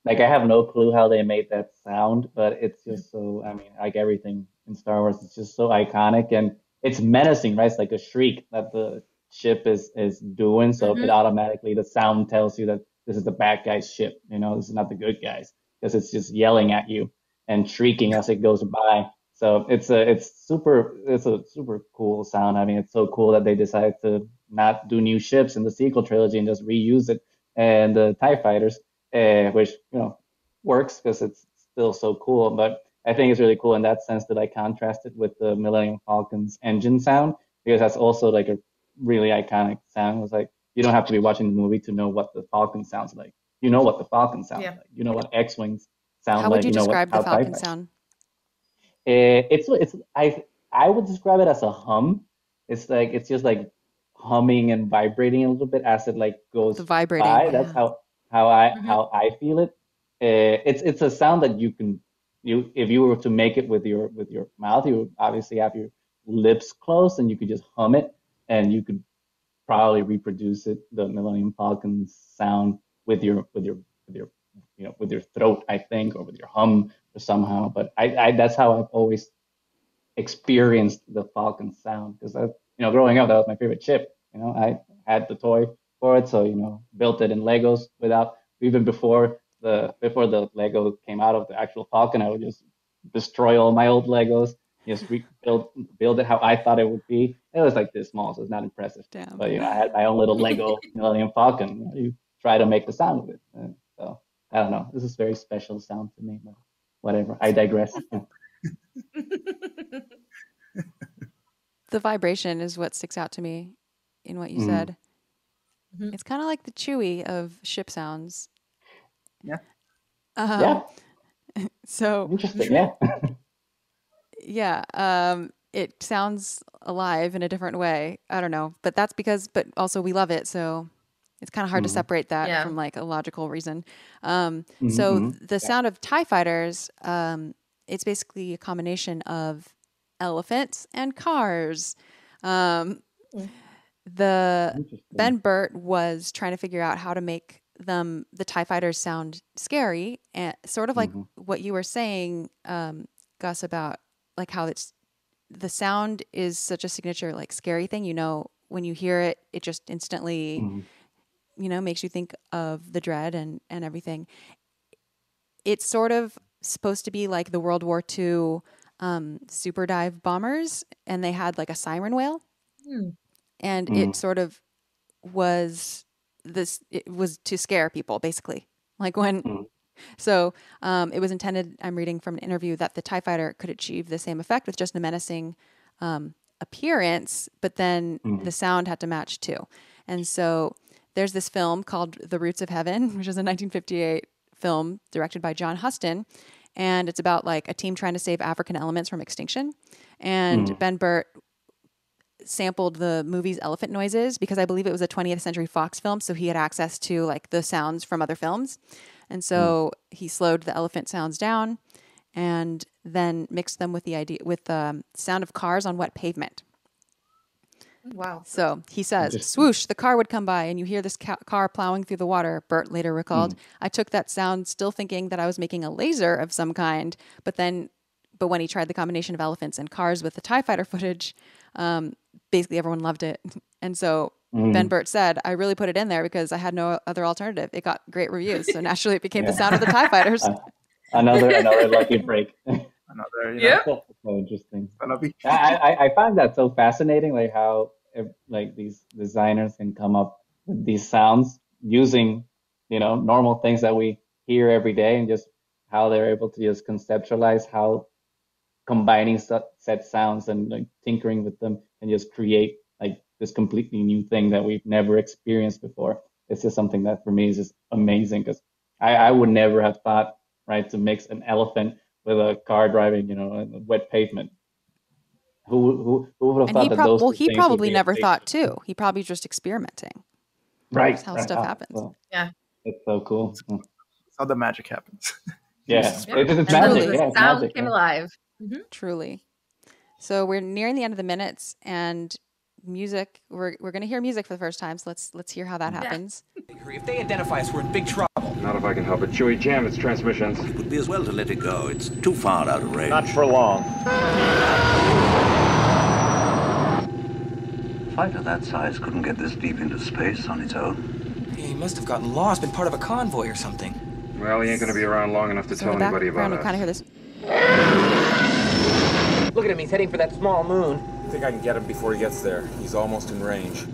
Like I have no clue how they made that sound, but it's just so, like everything in Star Wars, it's just so iconic and it's menacing, right? It's like a shriek that the ship is doing. So it automatically, the sound tells you that this is the bad guy's ship, this is not the good guys, because it's just yelling at you and shrieking as it goes by. So it's a super cool sound. It's so cool that they decided to not do new ships in the sequel trilogy and just reuse it. And the TIE fighters, which, works because it's still so cool. But I think it's really cool in that sense that I contrasted with the Millennium Falcon's engine sound, because that's also like a really iconic sound. It was like, you don't have to be watching the movie to know what the Falcon sounds like. You know what the Falcon sounds like. You know what X-Wings sound like. How would you describe the how Falcon sound? I would describe it as a hum. It's just like humming and vibrating a little bit as it like goes by. Yeah. That's how I feel it. It's a sound that if you were to make it with your mouth, you would obviously have your lips closed and you could just hum it, and you could probably reproduce it, the Millennium Falcon sound with your throat, I think, or with your hum or somehow. But I that's how I've always experienced the Falcon sound, because growing up, that was my favorite ship. I had the toy for it, so built it in Legos even before the Lego came out of the actual Falcon. I would just destroy all my old Legos, just build it how I thought it would be. It was like this small, so it's not impressive. Damn. But I had my own little Lego Millennium Falcon. You try to make the sound with it. So I don't know. This is very special sound to me, but whatever. I digress. The vibration is what sticks out to me in what you said. It's kind of like the Chewie of ship sounds. Yeah. So interesting. Yeah. Yeah. It sounds alive in a different way. I don't know, but that's but also we love it. So it's kind of hard to separate that from like a logical reason. So the sound of TIE fighters, it's basically a combination of elephants and cars. Ben Burtt was trying to figure out how to make the TIE fighters sound scary, and sort of like what you were saying, Gus, about like how the sound is such a signature like scary thing. When you hear it, it just instantly makes you think of the dread and everything. It's sort of supposed to be like the World War II super dive bombers, and they had like a siren whale, and it sort of was it was to scare people, basically, like when so it was intended, I'm reading from an interview, that the TIE fighter could achieve the same effect with just a menacing appearance, but then the sound had to match too. And so there's this film called The Roots of Heaven, which is a 1958 film directed by John Huston. And it's about like a team trying to save African elements from extinction. And Ben Burtt sampled the movie's elephant noises because I believe it was a 20th Century Fox film. So he had access to like the sounds from other films. And so he slowed the elephant sounds down and then mixed them with the sound of cars on wet pavement. Wow. So he says, swoosh, the car would come by and you hear this car plowing through the water. Burtt later recalled, I took that sound still thinking that I was making a laser of some kind. But when he tried the combination of elephants and cars with the TIE fighter footage, basically everyone loved it. And so Ben Burtt said, I really put it in there because I had no other alternative. It got great reviews. So naturally it became the sound of the TIE fighters. Another lucky break. So interesting. I find that so fascinating, like how like these designers can come up with these sounds using normal things that we hear every day, and just how they're able to just conceptualize how combining set sounds and like tinkering with them and just create like this completely new thing that we've never experienced before. It's just something that for me is just amazing, because I would never have thought, right, to mix an elephant with a car driving, on a wet pavement. Who would have thought that those? Well, he probably never thought too. He probably just experimenting. Right. That's how stuff happens. Well, it's so cool. That's how the magic happens. It's magic. The sound came alive. Truly. So we're nearing the end of the minutes, and music. We're going to hear music for the first time. So let's hear how that happens. If they identify us, we're in big trouble. Not if I can help it. Chewie, jam its transmissions. It would be as well to let it go. It's too far out of range. Not for long. A fighter that size couldn't get this deep into space on its own. Yeah, he must have gotten lost, been part of a convoy or something. Well, he ain't going to be around long enough to tell anybody about us. You kind of hear this. Look at him, he's heading for that small moon. I think I can get him before he gets there. He's almost in range.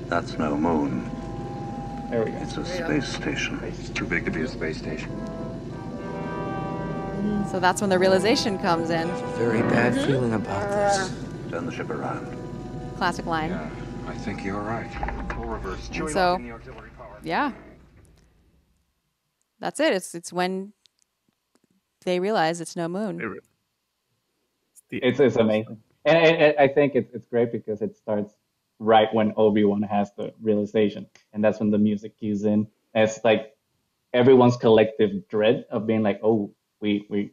That's no moon. There we go. It's a space station. It's too big to be a space station. So that's when the realization comes in. Very bad feeling about this. Turn the ship around. Classic line. Yeah, I think you're right. Full reverse. And so, yeah. That's it. It's when they realize it's no moon. It's amazing. And I think it's great because it starts right when Obi-Wan has the realization. And that's when the music cues in. And it's like everyone's collective dread of being like, oh, it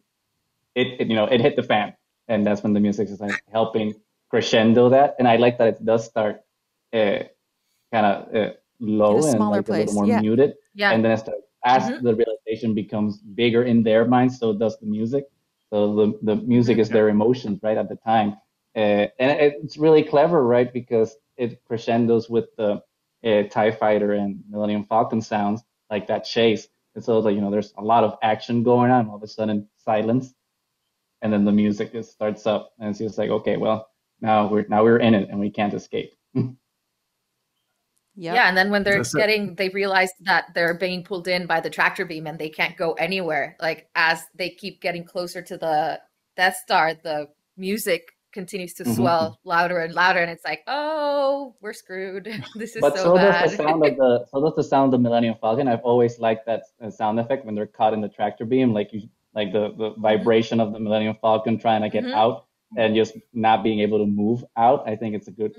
hit the fan. And that's when the music is like helping crescendo that. And I like that it does start kind of low and like a little more muted. Yeah. And then it starts, as the realization becomes bigger in their minds, so does the music. So the music is their emotions right at the time. And it's really clever, right? Because it crescendos with the TIE Fighter and Millennium Falcon sounds, like that chase. And so, like, there's a lot of action going on, all of a sudden silence. And then the music just starts up. And it's just like, okay, well, now we're in it and we can't escape. Yeah, and then when they realize that they're being pulled in by the tractor beam and they can't go anywhere. Like, as they keep getting closer to the Death Star, the music continues to swell louder and louder, and it's like, oh, we're screwed. This is bad. So does the sound of the Millennium Falcon. I've always liked that sound effect when they're caught in the tractor beam, like the vibration of the Millennium Falcon trying to get out and just not being able to move out. I think it's a good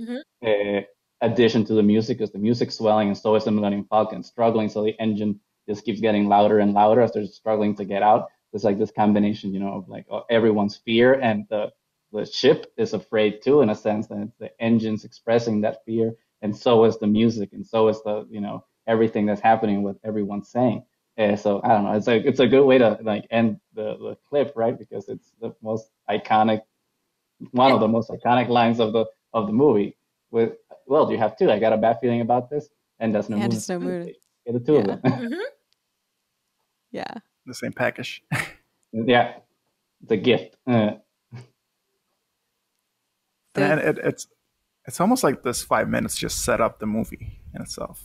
addition to the music, because the music's swelling and so is the Millennium Falcon struggling, so the engine just keeps getting louder and louder as they're struggling to get out. It's like this combination, of like everyone's fear, and the ship is afraid too, in a sense, and the engine's expressing that fear, and so is the music, and so is the everything that's happening with everyone saying. So I don't know, it's a good way to like end the clip, right? Because it's the most iconic, one of the most iconic lines of the movie. With, well, you have two. I got a bad feeling about this, and that's no moon. It's no moon. Get the two of them. Yeah. The same package. Yeah, it's a gift. And it's almost like this 5 minutes just set up the movie in itself.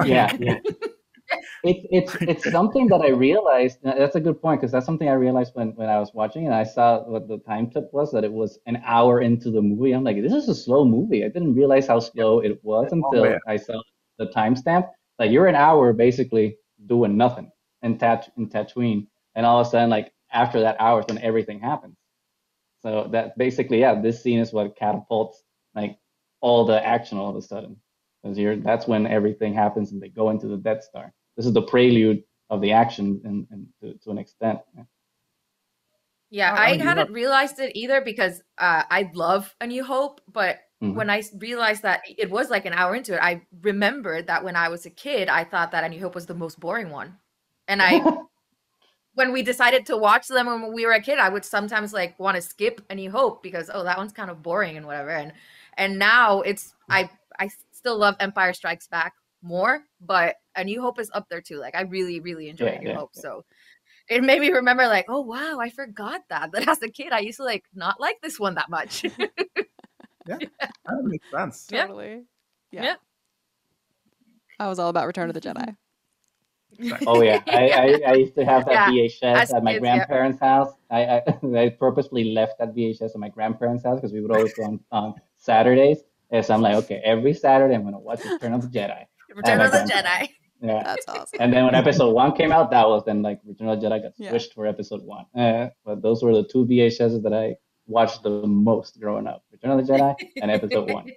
Yeah. It's something that I realized. That's a good point, because that's something I realized when I was watching, and I saw what the time clip was, that it was an hour into the movie. I'm like, this is a slow movie. I didn't realize how slow it was until I saw the timestamp. Like, you're an hour basically doing nothing in Tatooine, and all of a sudden, like, after that hour is when everything happens. So that basically, this scene is what catapults like all the action all of a sudden. Because that's when everything happens and they go into the Death Star. This is the prelude of the action, and to an extent. Yeah, I hadn't realized it either, because I love A New Hope, but when I realized that it was like an hour into it, I remembered that when I was a kid, I thought that A New Hope was the most boring one. And when we decided to watch them when we were a kid, I would sometimes like want to skip A New Hope because, that one's kind of boring and whatever. And now I still love Empire Strikes Back more, but A New Hope is up there too. Like, I really, really enjoy A New Hope. So it made me remember, like, oh wow, I forgot that as a kid I used to like not like this one that much. That makes sense. Totally. Yeah. I was all about Return of the Jedi. Oh yeah, I used to have that VHS at my grandparents' house. I purposely left that VHS at my grandparents' house because we would always go on Saturdays. And so I'm like, okay, every Saturday I'm gonna watch Return of the Jedi. Return of the Jedi. Yeah, that's awesome. And then when Episode 1 came out, that was then like Return of the Jedi got switched for Episode 1. But those were the two VHSs that I watched the most growing up: Return of the Jedi and Episode 1.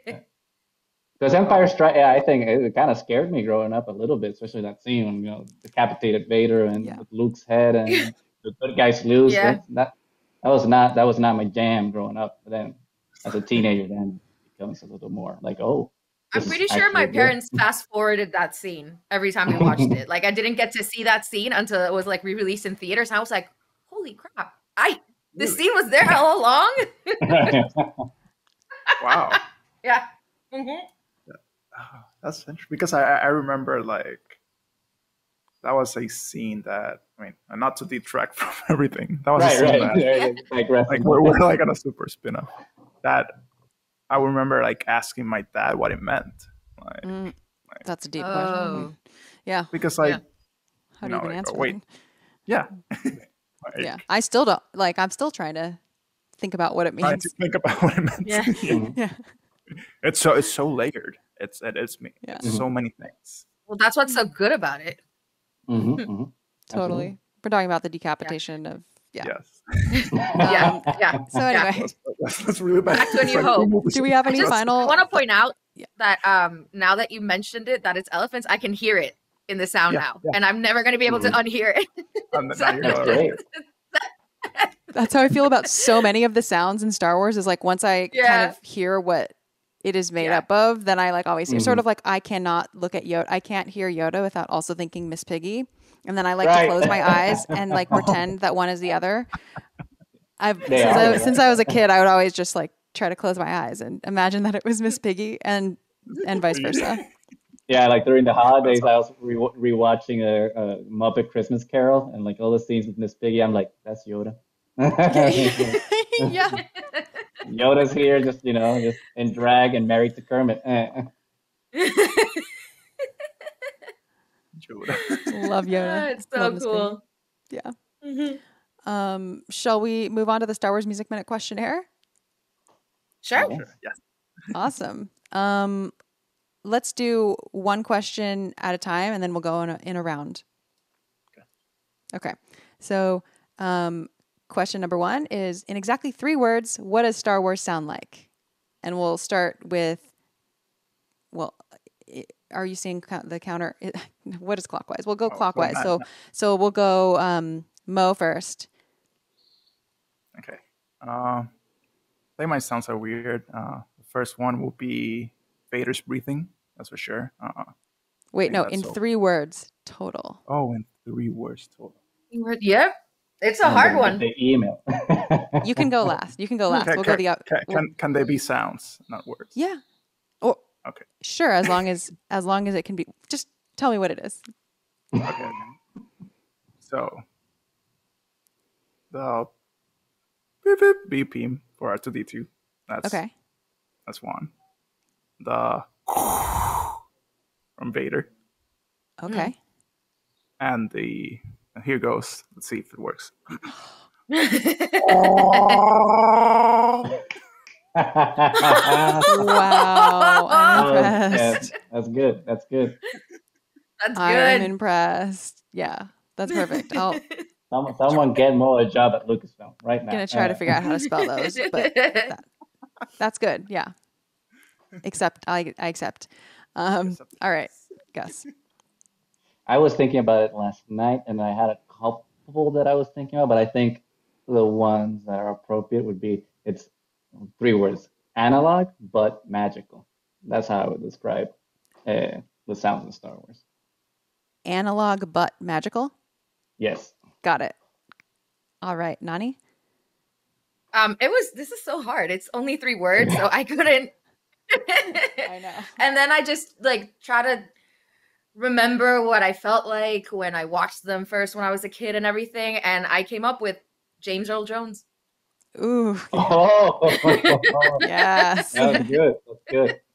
Because Empire Strikes, I think it kind of scared me growing up a little bit, especially that scene when decapitated Vader and with Luke's head and the good guys lose. Yeah. That was not my jam growing up. But then as a teenager, then it becomes a little more like, oh. I'm pretty sure my parents fast forwarded that scene every time we watched it. Like, I didn't get to see that scene until it was like re-released in theaters. And I was like, holy crap. This scene was there all along. Wow. Yeah. That's interesting, because I remember, like, that was a scene that, I mean, not to detract from everything. That was a scene that, like, we're like on a super spin-off. That I remember, like, asking my dad what it meant. Like, that's a deep question. Yeah. Because, like, how do you even answer wait. Yeah. Yeah. I still don't, like, I'm still trying to think about what it Trying means. to think about what it meant. Yeah. Yeah. It's so layered. It's Yeah. so many things. Well, that's what's so good about it. Totally. Absolutely. We're talking about the decapitation of Yes. Yeah. So anyway, That's really bad. Back to A New Hope. do we have any I final? want to point out that now that you mentioned it, that it's elephants, I can hear it in the sound now, and I'm never going to be able to unhear it. That's great. That's how I feel about so many of the sounds in Star Wars. Is like once I kind of hear what it is made up of, then I like always hear sort of like I cannot look at Yoda. I can't hear Yoda without also thinking Miss Piggy. And then I like to close my eyes and like pretend that one is the other. Since I was a kid, I would always just like try to close my eyes and imagine that it was Miss Piggy and vice versa. Yeah, like during the holidays, I was rewatching a Muppet Christmas Carol, and like all the scenes with Miss Piggy, I'm like, that's Yoda. Yeah. Yoda's here, just just in drag and married to Kermit. Love Yoda. It's so Love Miss cool. Piggy. Yeah. Shall we move on to the Star Wars Music Minute questionnaire? Sure. Yes. Awesome. Let's do one question at a time, and then we'll go in a round. Okay. So, question number 1 is, in exactly 3 words, what does Star Wars sound like? And we'll start with, are you seeing the counter? What is clockwise? We'll go clockwise. So we'll go Mo first. Okay. They might sound so weird. The first one will be Vader's breathing. That's for sure. Wait, no, in 3 words total. Oh, in 3 words total. Yep. It's a hard one. The email. You can go last. We'll go the up. Can they be sounds, not words? Yeah. Or okay. Sure, as long as it can be. Just tell me what it is. Okay. So the beep beep beep for R2D2. That's one. The from Vader. Okay. And here goes. Let's see if it works. Wow, I'm impressed. That's good. That's good. That's good. I'm impressed. Yeah, that's perfect. Someone get Mo a job at Lucasfilm right now. Gonna try to figure out how to spell those, but that's good. Yeah. I accept. All right, Gus. I was thinking about it last night, and I had a couple that I was thinking about, but I think the ones that are appropriate would be, it's 3 words: analog but magical. That's how I would describe the sounds of Star Wars. Analog but magical? Yes. Got it. All right, Nani? This is so hard. It's only 3 words, so I couldn't. I know. And then I just like try to remember what I felt like when I watched them first when I was a kid and everything, and I came up with James Earl Jones. Ooh. Oh. Yes. That's good.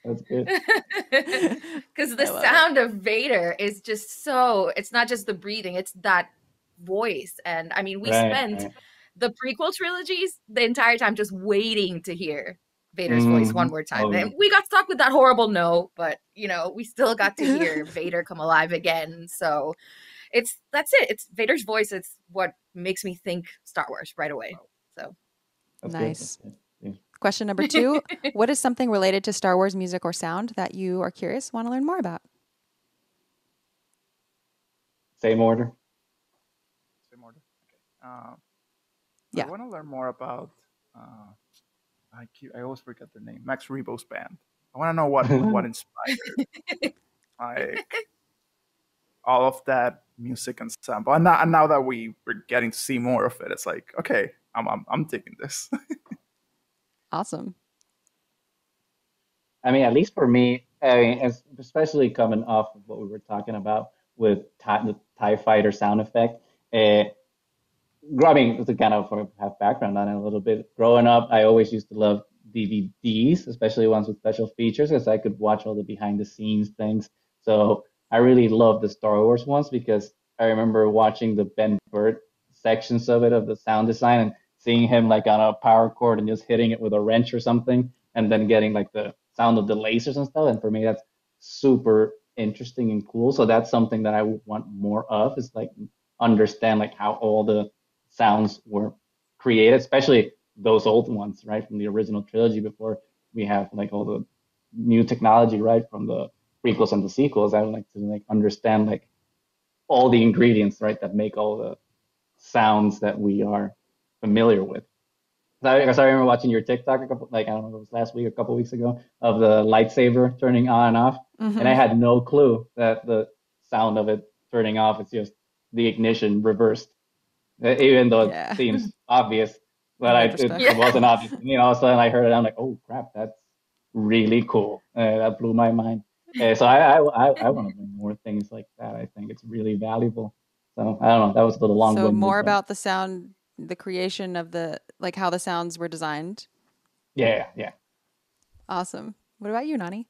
That's good. Because the sound of Vader is just so, it's not just the breathing, it's that voice. And I mean, we spent the prequel trilogies the entire time just waiting to hear Vader's voice one more time. And we got stuck with that horrible no, but we still got to hear Vader come alive again. So that's it. It's Vader's voice. It's what makes me think Star Wars right away. So that's nice. Good. Yeah. Question number 2. What is something related to Star Wars music or sound that you are curious, want to learn more about? Same order. Okay. Yeah. I want to learn more about I always forget their name. Max Rebo's band. I want to know what inspired like all of that music and sample. And now that we're getting to see more of it, it's like, okay, I'm taking this. Awesome. I mean, at least for me, especially coming off of what we were talking about with the TIE Fighter sound effect. I mean, to kind of have background on it a little bit. Growing up, I always used to love DVDs, especially ones with special features, because I could watch all the behind-the-scenes things. So I really love the Star Wars ones because I remember watching the Ben Burtt sections of it, of the sound design, and seeing him like on a power cord and just hitting it with a wrench or something, and then getting like the sound of the lasers and stuff. And for me, that's super interesting and cool. So that's something that I would want more of, is like understand like how all the sounds were created, especially those old ones, right, from the original trilogy, before we have like all the new technology, right, from the prequels and the sequels. I would like to like understand like all the ingredients, right, that make all the sounds that we are familiar with. I remember watching your TikTok I don't know, it was last week, a couple weeks ago, of the lightsaber turning on and off, and I had no clue that the sound of it turning off is just the ignition reversed, even though it seems obvious, but it wasn't obvious. All of a sudden I heard it, I'm like, oh crap, that's really cool. That blew my mind. So I want to bring more things like that. I think it's really valuable. So I don't know. That was a little long. So more about the sound, the creation of the, like how the sounds were designed. Yeah. Awesome. What about you, Nani?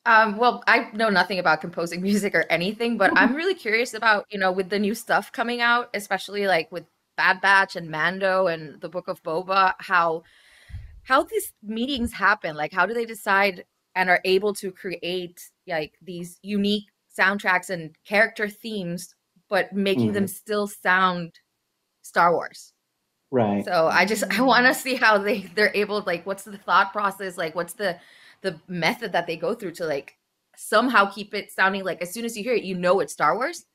Well, I know nothing about composing music or anything, but I'm really curious about, with the new stuff coming out, especially like with Bad Batch and Mando and the Book of Boba, how these meetings happen. Like, how do they decide and are able to create like these unique soundtracks and character themes, but making them still sound Star Wars? Right. So I want to see how they're able, like, what's the thought process? Like, what's the method that they go through to like somehow keep it sounding like, as soon as you hear it, it's Star Wars,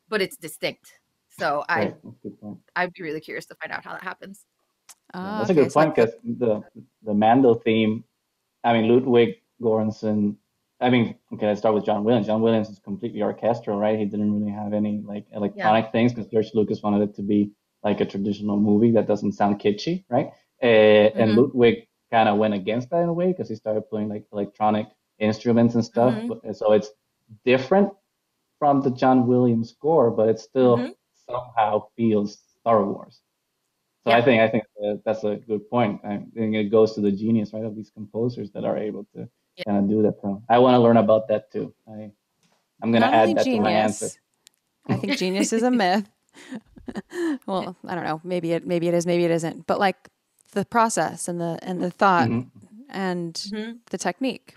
but it's distinct. So I'd be really curious to find out how that happens. That's a good point, because the Mando theme, I mean, Ludwig Göransson, let's start with John Williams. John Williams is completely orchestral, right? He didn't really have any like electronic things, because George Lucas wanted it to be like a traditional movie that doesn't sound kitschy, right? And Ludwig kind of went against that in a way, because he started playing like electronic instruments and stuff. So it's different from the John Williams score, but it still somehow feels Star Wars. So I think that's a good point. I think it goes to the genius, right, of these composers that are able to kind of do that. So I want to learn about that too. I'm going to add that to my answer. I think genius is a myth. Well, I don't know. Maybe it is. Maybe it isn't. But like the process and the thought and the technique.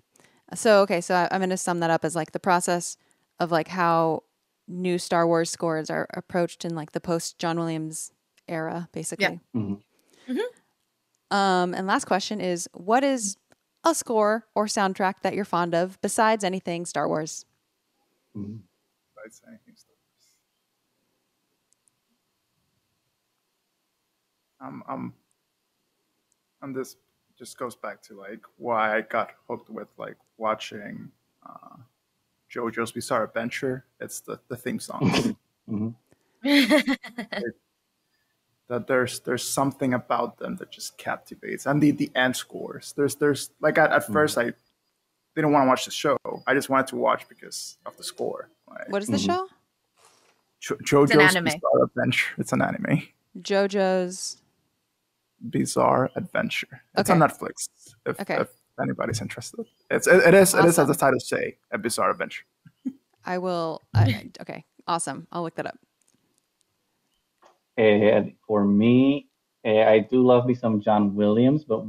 So I'm going to sum that up as like the process of like how new Star Wars scores are approached in like the post John Williams era, basically. And last question is, what is a score or soundtrack that you're fond of besides anything Star Wars? Besides anything Star Wars. And this just goes back to like why I got hooked with like watching JoJo's Bizarre Adventure. It's the theme song. That there's something about them that just captivates, and the end scores. There's like at first I didn't want to watch the show. I just wanted to watch because of the score. Like, what is the show? JoJo's Bizarre Adventure. It's an anime. JoJo's Bizarre Adventure. It's on Netflix. If anybody's interested, it is as the title say, a bizarre adventure. I will. Okay, awesome. I'll look that up. For me, I do love me some John Williams, but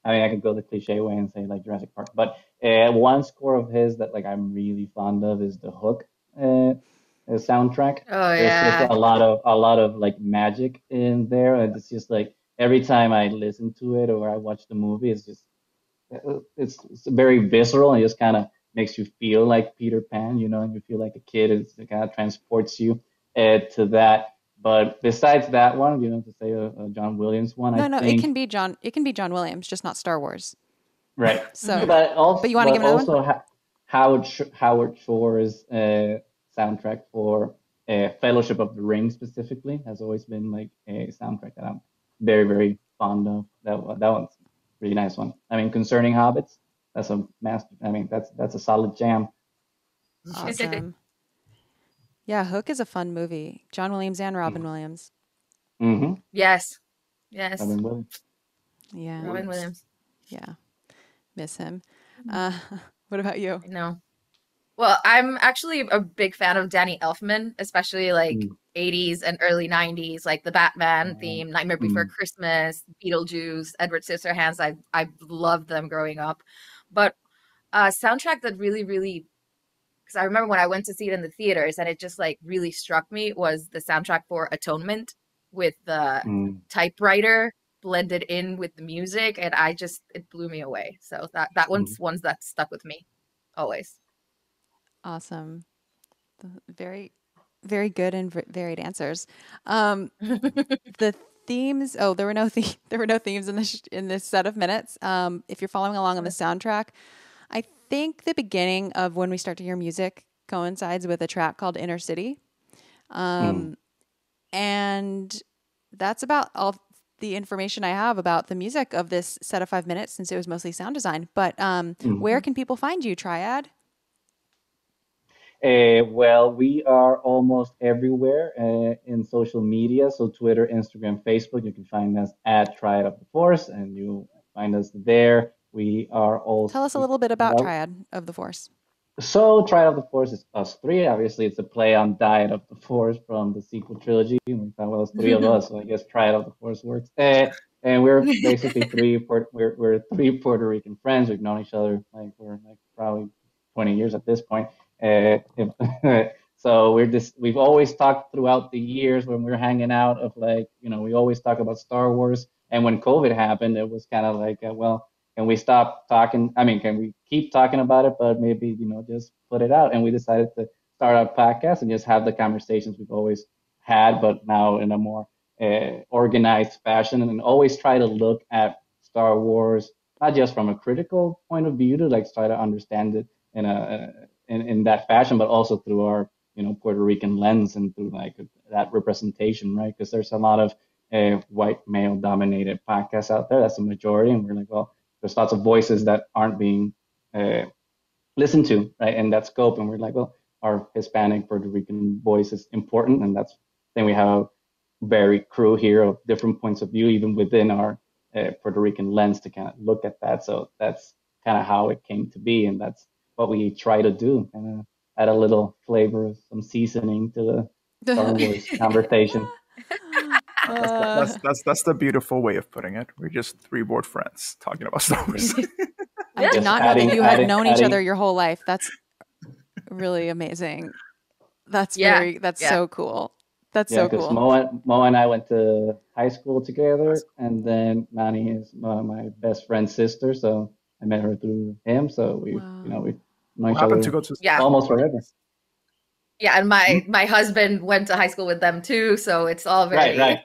I could go the cliche way and say like Jurassic Park, but one score of his that like I'm really fond of is the Hook soundtrack. There's just a lot of like magic in there, and it's just like every time I listen to it or I watch the movie, it's very visceral, and it just kind of makes you feel like Peter Pan, and you feel like a kid. It kind of transports you to that. But besides that one, to say a John Williams one, it can be John Williams, just not Star Wars. Right. So, but you want to give another one? Howard Shore's soundtrack for Fellowship of the Ring specifically has always been like a soundtrack that I'm very, very fond of. That one's a really nice one. Concerning Hobbits, that's a master. That's a solid jam. Awesome. Yeah, Hook is a fun movie. John Williams and Robin Williams. Yes. Robin Williams. Yeah. Robin Williams. Yeah. Miss him. What about you? No. Well, I'm actually a big fan of Danny Elfman, especially like 80s and early 90s, like the Batman theme, Nightmare Before Christmas, Beetlejuice, Edward Scissorhands. I loved them growing up. But a soundtrack that really, really, because I remember when I went to see it in the theaters and it just like really struck me, was the soundtrack for Atonement with the typewriter blended in with the music, and it blew me away. So that one's that stuck with me always. Awesome. Very, very good and varied answers. The themes. Oh, there were no themes in this set of minutes. If you're following along on the soundtrack, I think the beginning of when we start to hear music coincides with a track called Inner City. And that's about all the information I have about the music of this set of 5 minutes, since it was mostly sound design. But where can people find you, Triad? Well, we are almost everywhere in social media. So Twitter, Instagram, Facebook, you can find us at Triad of the Force, and you find us there. We are also... Tell us a little bit about Triad of the Force. So Triad of the Force is us three. Obviously, it's a play on Diet of the Force from the sequel trilogy. And we thought, well, it's three of us, so I guess Triad of the Force works. And we're basically we're three Puerto Rican friends. We've known each other we're probably 20 years at this point. So we've always talked throughout the years when we're hanging out of we always talk about Star Wars. And when COVID happened, it was kind of like, can we stop talking? I mean, can we keep talking about it, but maybe, just put it out? And we decided to start our podcast and just have the conversations we've always had, but now in a more organized fashion, and always try to look at Star Wars, not just from a critical point of view to try to understand it in that fashion, but also through our, Puerto Rican lens and through that representation, right? Because there's a lot of white male dominated podcasts out there. That's the majority. And we're like, well, there's lots of voices that aren't being listened to, right, in that scope. And we're like, well, our Hispanic Puerto Rican voice is important. And then we have a varied crew here of different points of view, even within our Puerto Rican lens, to kind of look at that. So that's kind of how it came to be. And that's what we try to do, and add a little flavor, some seasoning to the Star Wars conversation. That's the beautiful way of putting it. We're just three bored friends talking about Star Wars. I did not know that you had known each other your whole life. That's really amazing. That's so cool. That's so cool. Mo and I went to high school together, and then Nani is my best friend's sister, so I met her through him. So we've known each other almost forever. Yeah, and my husband went to high school with them too, so it's all very right.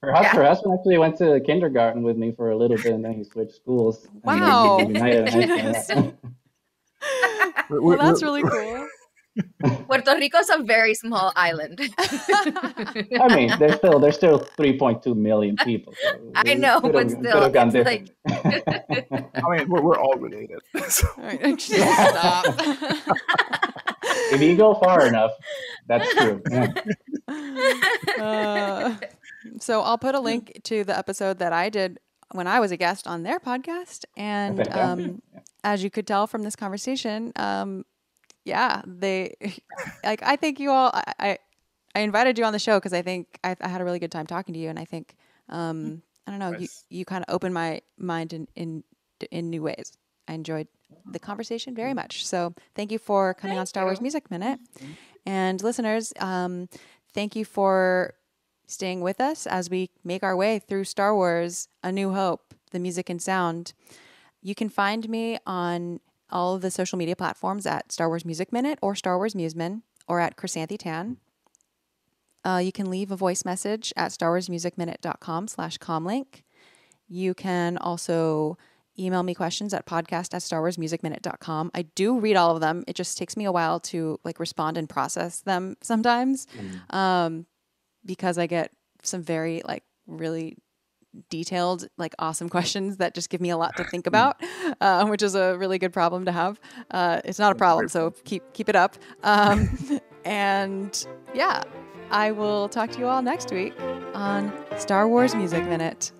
Her husband actually went to kindergarten with me for a little bit, and then he switched schools. Wow. Well, that's really cool. Puerto Rico's a very small island. I mean, there's still 3.2 million people. So I know, but still, it's like... I mean, we're all related. So. All right, stop. If you go far enough, that's true. Yeah. So I'll put a link to the episode that I did when I was a guest on their podcast, and as you could tell from this conversation, I think you all, I invited you on the show because I think I had a really good time talking to you, and I think I don't know, you kind of opened my mind in new ways. I enjoyed the conversation very much. So thank you for coming on Star Wars Music Minute. And listeners, thank you for staying with us as we make our way through Star Wars A New Hope, the music and sound. You can find me on all of the social media platforms at Star Wars Music Minute or Star Wars Museman, or at Chrysanthi Tan. You can leave a voice message at starwarsmusicminute.com/comlink. You can also email me questions at podcast@starwarsmusicminute.com. I do read all of them. It just takes me a while to respond and process them sometimes, because I get some very really detailed, awesome questions that just give me a lot to think about, which is a really good problem to have. It's not a problem, so keep it up. And yeah, I will talk to you all next week on Star Wars Music Minute.